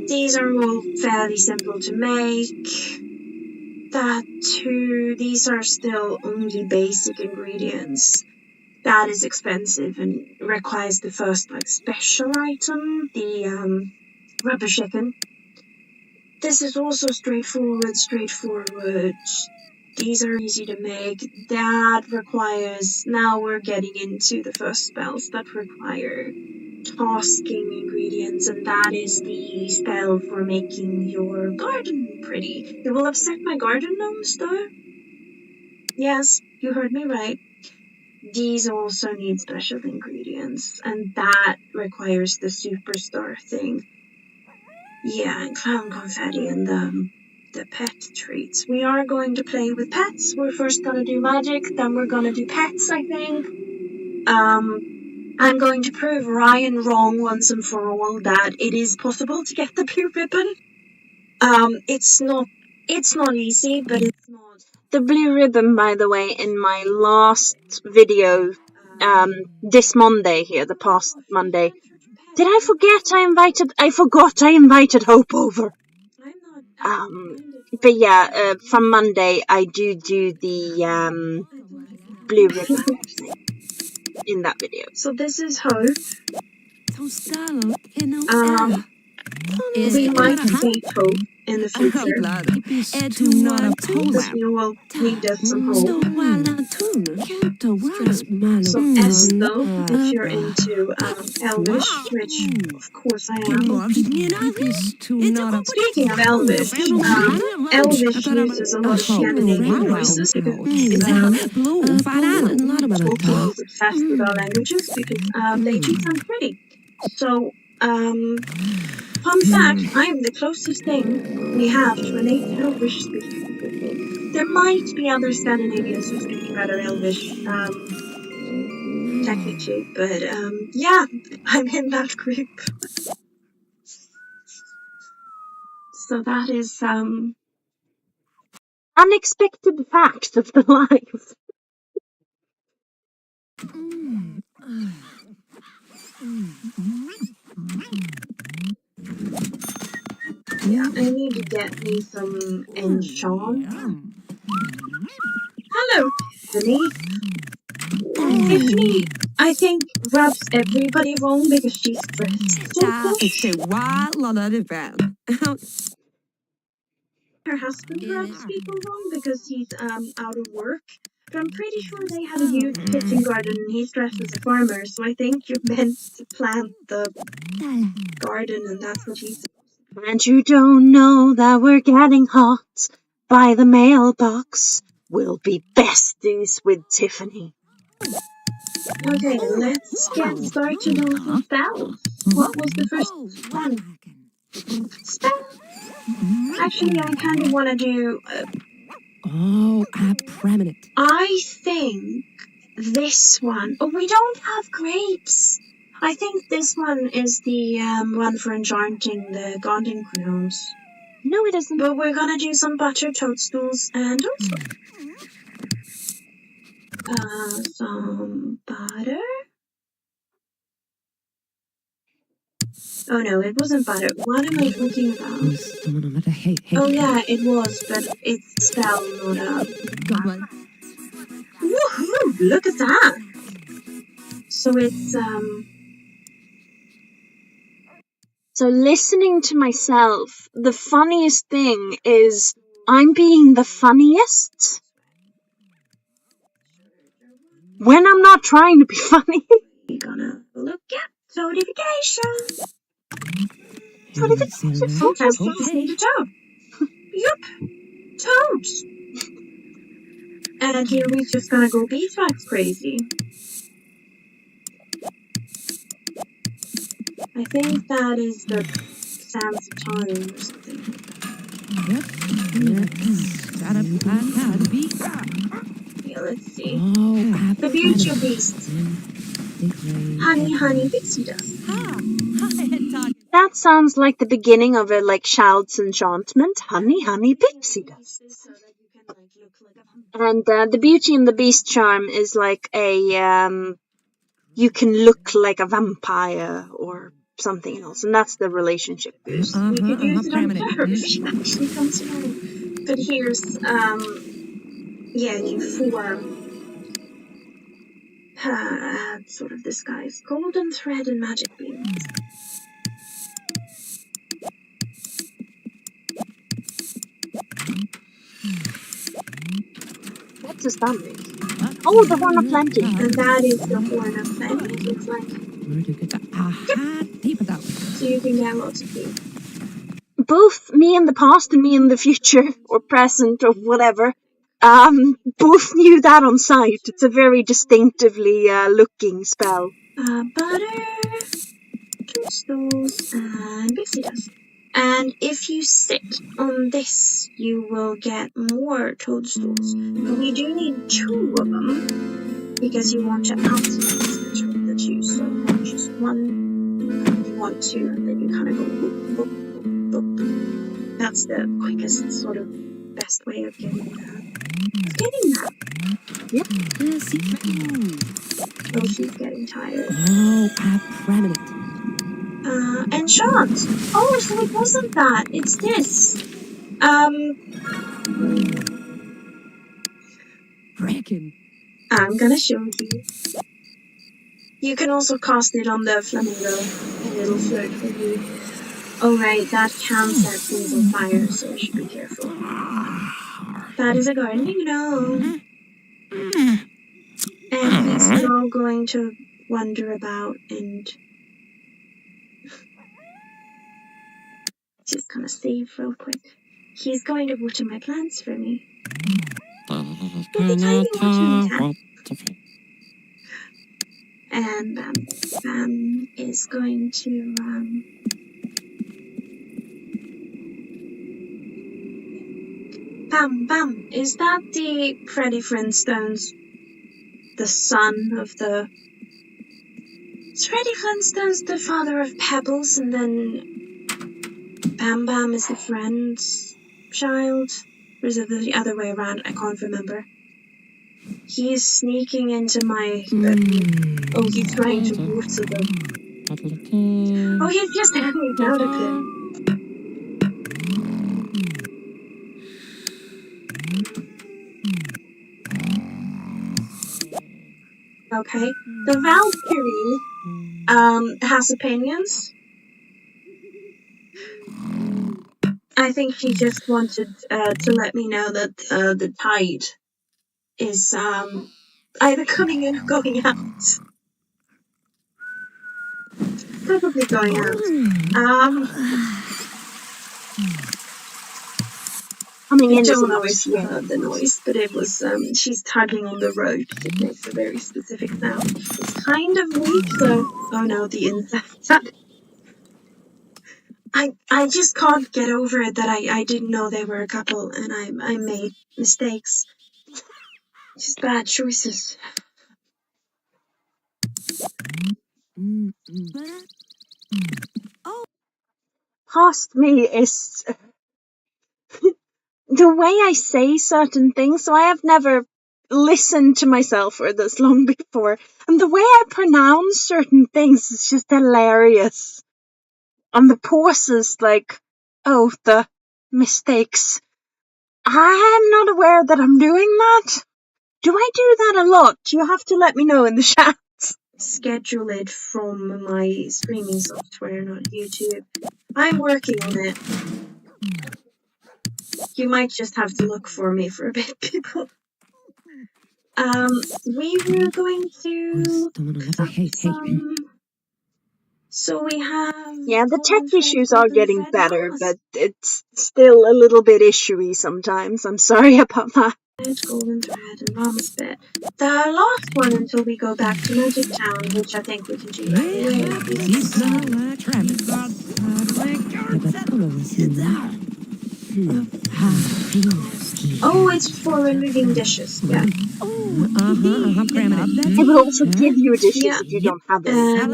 These are all fairly simple to make. That too, these are still only basic ingredients. That is expensive and requires the first like special item, the rubber chicken. This is also straightforward. These are easy to make. That requires, now we're getting into the first spells that require tasking ingredients, and that is the spell for making your garden pretty. It will upset my garden gnomes though. Yes, you heard me right. These also need special ingredients, and that requires the superstar thing. Yeah, and clown confetti and the pet treats. We are going to play with pets. We're first gonna do magic, then we're gonna do pets, I think. I'm going to prove Ryan wrong once and for all that it is possible to get the blue ribbon. It's not easy, but it's not. The blue ribbon, by the way, in my last video, this Monday here, the past Monday. Did I forget I forgot I invited Hope over. But yeah, from Monday I do the blue ribbon in that video. So this is Hope. We might date Hope in the future. Because we all need us some hope. So Estelle, if you're into Elvish, which of course I am. Speaking of Elvish, Elvish uses a lot of Scandinavian voices because it's talking fast with our languages because they do sound pretty. So, fun fact, I am the closest thing we have to a native Elvish speaker. There might be other Scandinavians who speak better Elvish, technically, but yeah, I'm in that group. So that is unexpected facts of the life. Yeah, I need to get me some enchant. Hello, Tiffany. Tiffany, I think, rubs everybody wrong because she's dressed so posh. Her husband rubs people wrong because he's out of work But I'm pretty sure they have a huge kitchen garden and he's dressed as a farmer, so I think you're meant to plant the garden and that's what he's. And you don't know that we're getting hot by the mailbox. We'll be besties with Tiffany. Okay, let's get started on some spells. What was the first one? Spell? Actually, I kind of want to do. Permanent. I think this one. Oh, we don't have grapes. I think this one is the one for enchanting the garden gnomes. No, it isn't. But we're gonna do some butter toadstools and also some butter. Oh no, it wasn't butter. What am I talking about? Oh yeah, it was, but it's spelled not Woohoo! Look at that. So it's So listening to myself, the funniest thing is I'm being the funniest when I'm not trying to be funny. we're gonna look at toadification. Sometimes you just need a toad. Yup, toads. And here we're just gonna go beeswax crazy. I think that is the sands of time or something. Yeah, let's see. The beauty of beasts. Honey, honey, pixie dust. That sounds like the beginning of a child's enchantment. Honey, honey, pixie dust. And the Beauty and the Beast charm is like a you can look like a vampire or something else, and that's the relationship boost. We could use it on her if she actually comes along. But here's you form sort of this guy's golden thread and magic beams. What does that mean? Oh, the Horn of Plenty. And that is the Horn of Plenty, it looks like. So you can get lots of these. Both me in the past and me in the future, or present, or whatever, both knew that on sight. It's a very distinctively looking spell. Butter, toadstools, and pixie dust. And if you sit on this, you will get more toadstools. But we do need 2 of them, because you want to optimize between the 2. So not just 1, you want 2, and then you kind of go boop, boop, boop, boop. That's the quickest, sort of, best way of getting that. Yep. Oh, she's getting tired. Permanent. Enchant! Oh, so it wasn't that, it's this. I'm gonna show you. You can also cast it on the flamingo, and it'll flirt with you. Oh right, that can set things on fire, so you should be careful. That is a gardening gnome. And he's now going to wander about and just gonna save real quick. He's going to water my plants for me. With a tiny watering can. And Bam is going to Bam, is that the Freddie Flintstones? The son of the... Is Freddie Flintstone's the father of Pebbles, and then Bam is the friend's child? Or is it the other way around? I can't remember. He's sneaking into my... Oh, he's trying to water them. Oh, he's just hanging out of him. Okay, the Valkyrie has opinions. I think she just wanted to let me know that the tide is either coming in or going out. Probably going out. Coming I in is a don't know nice if you heard the noise, but it was she's tugging on the ropes. It makes a very specific sound. It's kind of weak, so oh no, the insect. I just can't get over it that I didn't know they were a couple and I made mistakes. Just bad choices. Past me is the way I say certain things, so I have never listened to myself for this long before, and the way I pronounce certain things is just hilarious. And the pauses, like, oh, the mistakes. I'm not aware that I'm doing that. Do I do that a lot? You have to let me know in the chat. Schedule it from my streaming software, not YouTube. I'm working on it. You might just have to look for me for a bit, people. We were going to cut some. So we have. Yeah, the tech golden issues thread, are golden getting thread better, mamas. but it's still a little bit issuey sometimes. I'm sorry about that. Golden thread and mama's bit. The last one until we go back to Magic Town, which I think we can do right away. Oh, it's for removing dishes. Yeah. It will also give you dishes Yeah. if you don't have any. And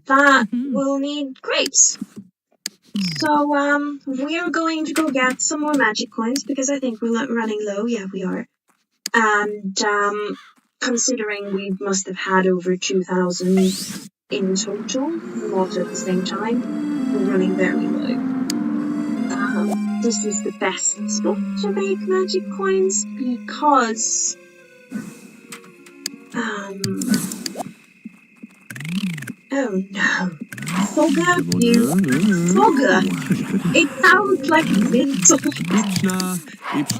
that will need grapes. So, we're going to go get some more magic coins because I think we're running low. Yeah, we are. And, considering we must have had over 2,000 in total, not at the same time, we're running very low. This is the best spot to make magic coins because, oh no. Fogger, you Fogger! It sounds like it's insult.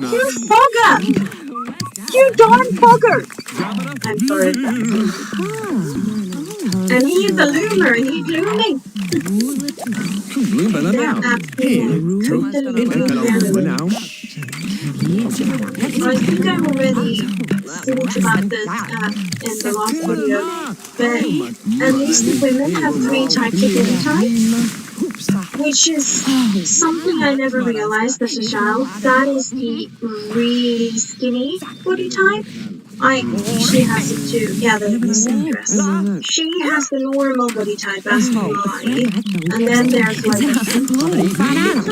You Fogger! You darn fogger! I'm sorry if that offended. And he is a loomer, and he's looming. They're absolutely totally looming. I think I've already thought about this in the last video, but at least the women have 3 types of body types, which is something I never realized as a child. That is the really skinny body type. She has it too. Yeah, the seamstress. She has the normal body type as do I. And then there's like a chunky body type.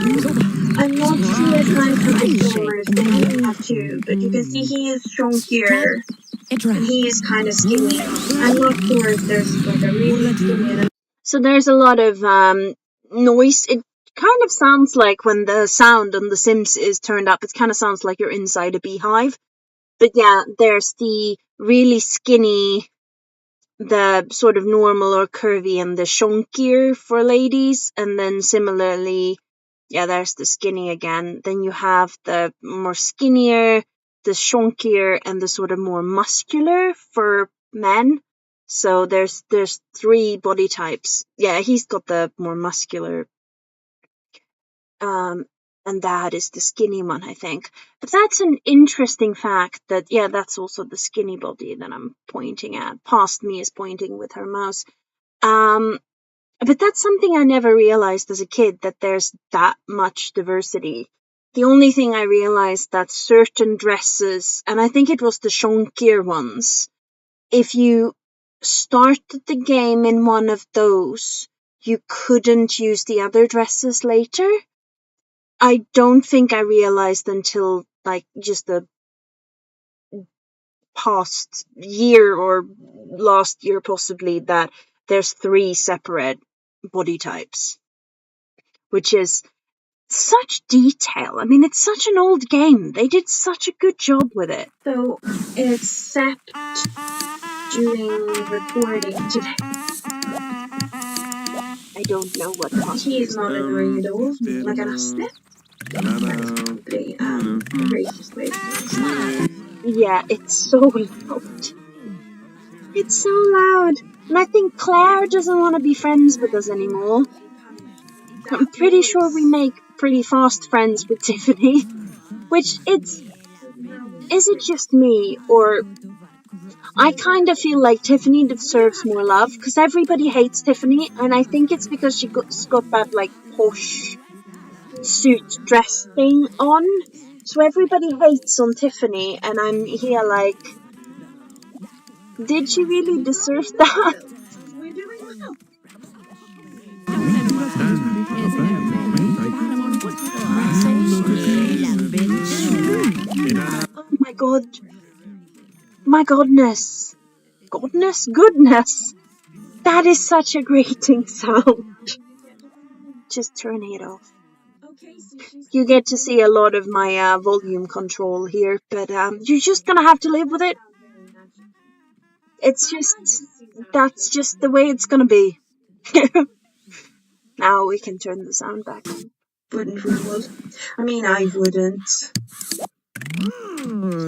I'm not sure if I'm performers they only have 2, but you can see he is chunkier and he is kind of skinny. I'm not sure if there's like a really skinny and a. So there's a lot of noise. It kind of sounds like when the sound on The Sims is turned up, it kind of sounds like you're inside a beehive. But yeah, there's the really skinny, the sort of normal or curvy, and the chunkier for ladies. And then similarly, yeah, there's the skinny again. Then you have the more skinnier, the chunkier, and the sort of more muscular for men. So there's 3 body types. Yeah, he's got the more muscular, and that is the skinny one, I think. But that's an interesting fact that, yeah, that's also the skinny body that I'm pointing at. Past me is pointing with her mouse. But that's something I never realized as a kid, that there's that much diversity. The only thing I realized that certain dresses, and I think it was the chunkier ones, if you started the game in one of those, you couldn't use the other dresses later. I don't think I realized until like just the past year or last year possibly that there's 3 separate body types, which is such detail. I mean, it's such an old game. They did such a good job with it. So, except doing recording today. I don't know what He is not annoying at all, like an asset. That is probably the racist way of saying Yeah, it's so loud. It's so loud. And I think Claire doesn't want to be friends with us anymore. I'm pretty sure we make pretty fast friends with Tiffany. Which is it just me, or I kind of feel like Tiffany deserves more love, because everybody hates Tiffany, and I think it's because she's got that, like, posh suit dress thing on. So everybody hates on Tiffany, and I'm here like, did she really deserve that? We're doing well. Oh my god. My godness. Goodness. That is such a grating sound. Just turning it off. Okay, so You get to see a lot of my volume control here, but you're just gonna have to live with it. It's just, that's just the way it's gonna be. Now we can turn the sound back on. Wouldn't we all? I mean, I wouldn't.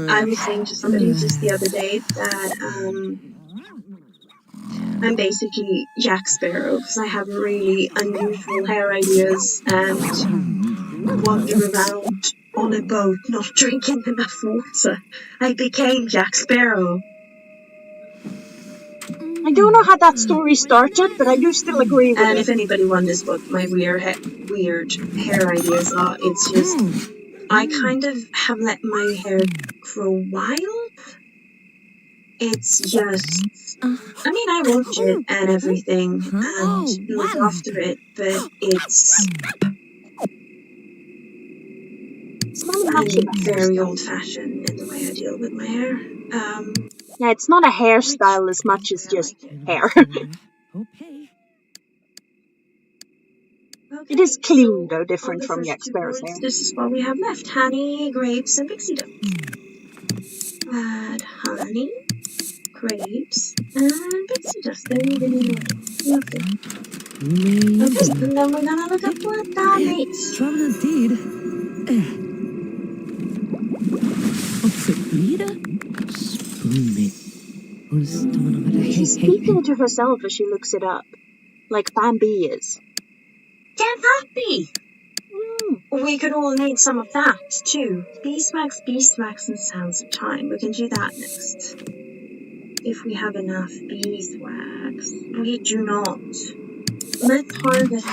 I was saying to somebody just the other day that I'm basically Jack Sparrow because I have really unusual hair ideas and wander around on a boat not drinking enough water. I became Jack Sparrow. I don't know how that story started, but I do still agree with And it. if anybody wonders what my weird hair ideas are, it's just I kind of have let my hair grow wild. It's just, I mean, I watch it and everything and look after it, but I'm very old-fashioned in the way I deal with my hair. Yeah, it's not a hairstyle as much as just hair. It is clean, though, different from Jack Sparrow's hair. This is what we have left: honey, grapes, and pixie dust. Add honey, grapes, and pixie dust. They're even in order. Lovely. Okay, and then we're gonna look up what that makes. Traveler's deed. She's speaking to herself as she looks it up, like Bambi is. Can that be? We could all need some of that, too. Beeswax, and Sounds of Time. We can do that next. If we have enough beeswax. We do not. Let's harvest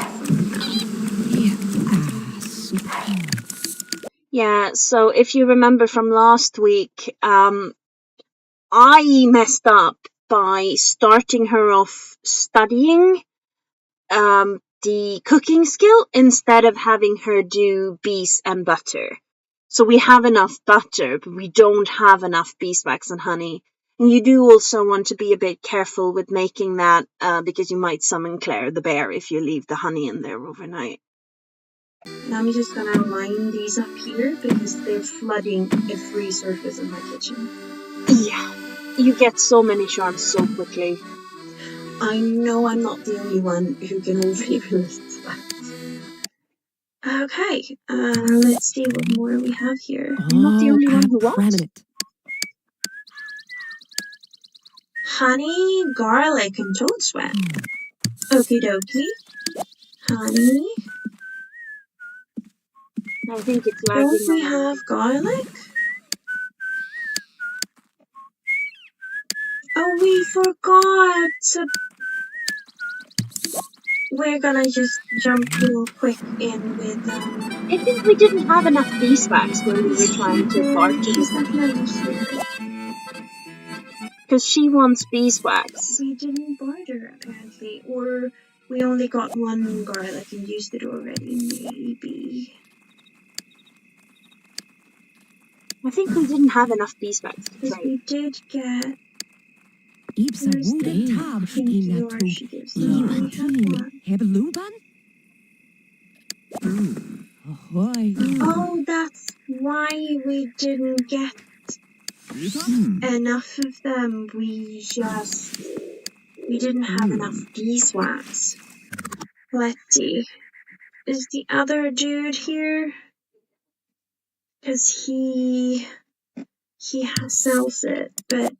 some now. Yeah, so if you remember from last week, I messed up by starting her off studying the cooking skill instead of having her do bees and butter. So we have enough butter, but we don't have enough beeswax and honey. And you do also want to be a bit careful with making that because you might summon Claire the bear if you leave the honey in there overnight. Now I'm just gonna line these up here because they're flooding every surface in my kitchen. Yeah, you get so many shards so quickly. I know I'm not the only one who can overly relate to that. Okay, let's see what more we have here. I'm not the only one who wants. Honey, garlic, and toad sweat. Okie dokie. Honey. I think it's lagging. Don't we have garlic? Oh, we forgot to... We're gonna just jump real quick in with, I think we didn't have enough beeswax when we were trying to barter. Because she wants beeswax. We didn't barter, apparently. Or we only got one garlic and used it already, maybe. I think we didn't have enough beeswax. Because we did get... Oh, that's why we didn't get enough of them. We didn't have enough beeswax. Let's see. Is the other dude here? Because he sells it, but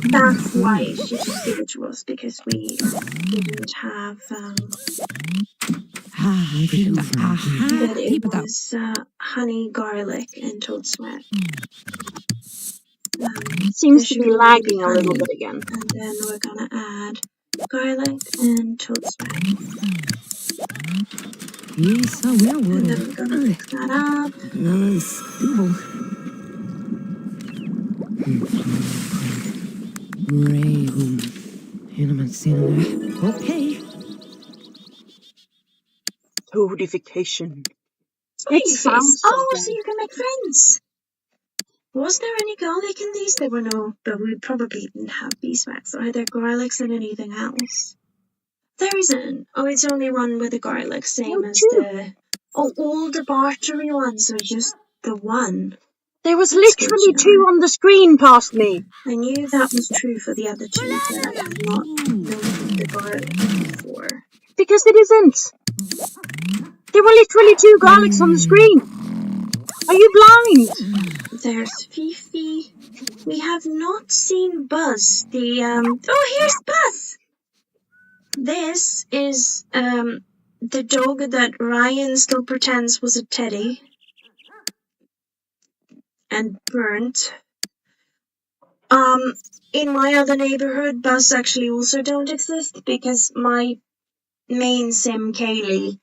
that's why she just gave it to us, because we didn't have but it was honey, garlic, and toad sweat. Seems the to be sugar will lagging a little honey, bit again. and then we're gonna add garlic and toad sweat. And then we're gonna mix that up. Okay. Toadification. Spicy It sounds face. Oh, something. so you can make friends. Was there any garlic in these? There were no, but we probably didn't have beeswax. Are there garlics in anything else? There isn't. Oh, it's only one with the garlic, same as the... Oh, all the bartery ones are just the one. There was That's good literally to 2 know. on the screen past me. I knew that was true for the other 2, but I had not noted the garlic before. Because it isn't. There were literally 2 garlics on the screen. Are you blind? There's Fifi. We have not seen Buzz. Oh, here's Buzz! This is the dog that Ryan still pretends was a teddy and burnt. In my other neighborhood, Buzz actually also don't exist, because my main sim, Kaylee,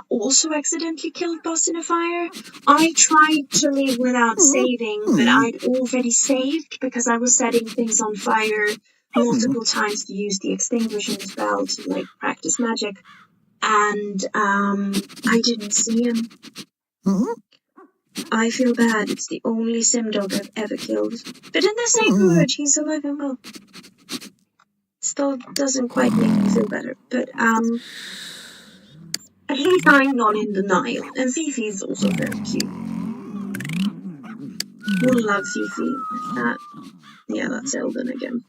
also accidentally killed Buzz in a fire. I tried to leave without saving, but I'd already saved because I was setting things on fire multiple times to use the extinguishing spell to practice magic, and I didn't see him. I feel bad. It's the only sim dog I've ever killed. But in this neighborhood, he's alive and well. Still doesn't quite make me feel better, but at least I'm not in denial. And Fifi's also very cute. We'll love Fifi. That's Eldon again.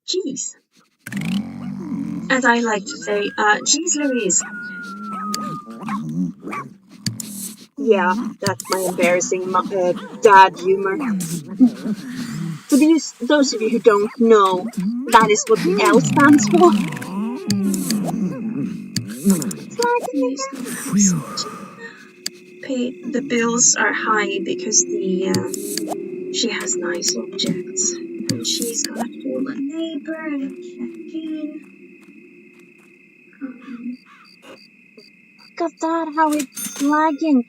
Jeez. As I like to say, jeez Louise. Yeah, that's my embarrassing dad humor. For those of you who don't know, that is what the L stands for. The bills are high because she has nice objects, and she's got to call a neighbor and check in. Look at that, how it's lagging.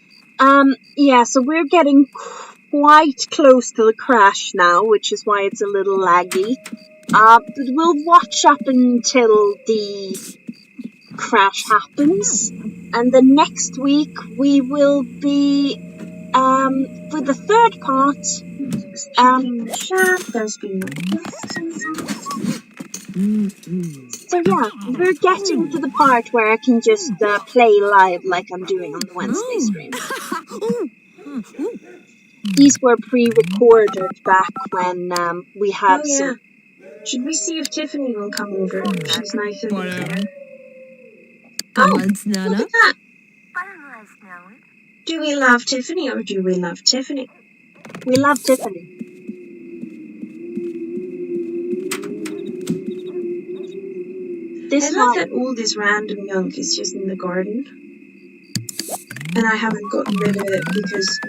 Yeah, so we're getting quite close to the crash now, which is why it's a little laggy. But we'll watch up until the crash happens, and the next week we will be for the third part. Checking the chat. There's been no questions. So yeah, we're getting to the part where I can just play live like I'm doing on the Wednesday stream. These were pre-recorded back when we had some. Should we see if Tiffany will come over? She's nicer than Claire. Oh, look at that! Do we love Tiffany or do we love Tiffany? We love Tiffany. I love that all this random junk is just in the garden. And I haven't gotten rid of it because...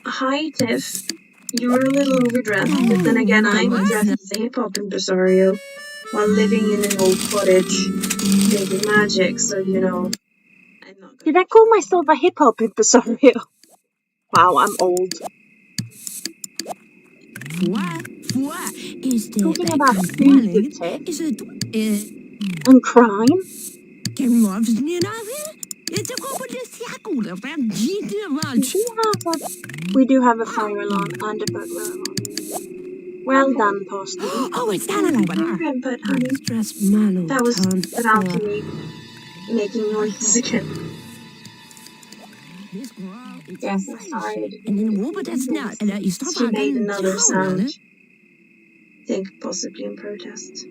Hi, Tiff. You're a little overdressed, but then again, I'm dressed as a hip-hop impresario while living in an old cottage making magic, so, I'm not gonna... Did I call myself a hip-hop impresario? Wow, I'm old. Talking about food, Tiff, and crime. We do have a fire alarm and a burglar alarm. Well done, Pastor. Oh, it's not like But honey, that was the balcony making noises again. Yes, inside. She made another sound. I think possibly in protest.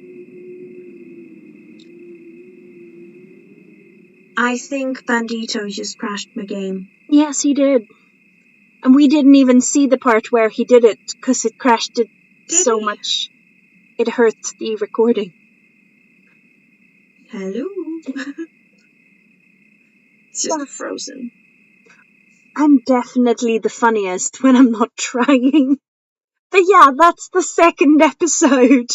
I think Bandito just crashed my game. Yes, he did. And we didn't even see the part where he did it, because it crashed it so much. It hurt the recording. Hello? It's just frozen. I'm definitely the funniest when I'm not trying. But yeah, that's the second episode.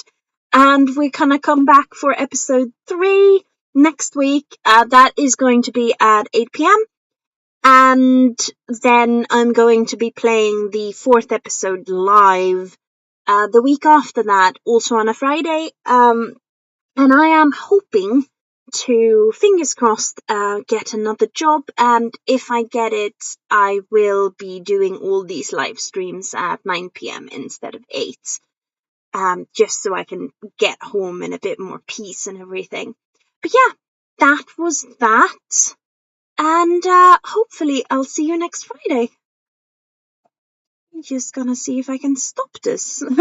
And we're gonna come back for episode 3 next week. That is going to be at 8 p.m. And then I'm going to be playing the 4th episode live the week after that, also on a Friday. And I am hoping to, fingers crossed, get another job. And if I get it, I will be doing all these live streams at 9 p.m. instead of 8. Just so I can get home in a bit more peace and everything. But yeah, that was that. And hopefully I'll see you next Friday. I'm just gonna see if I can stop this.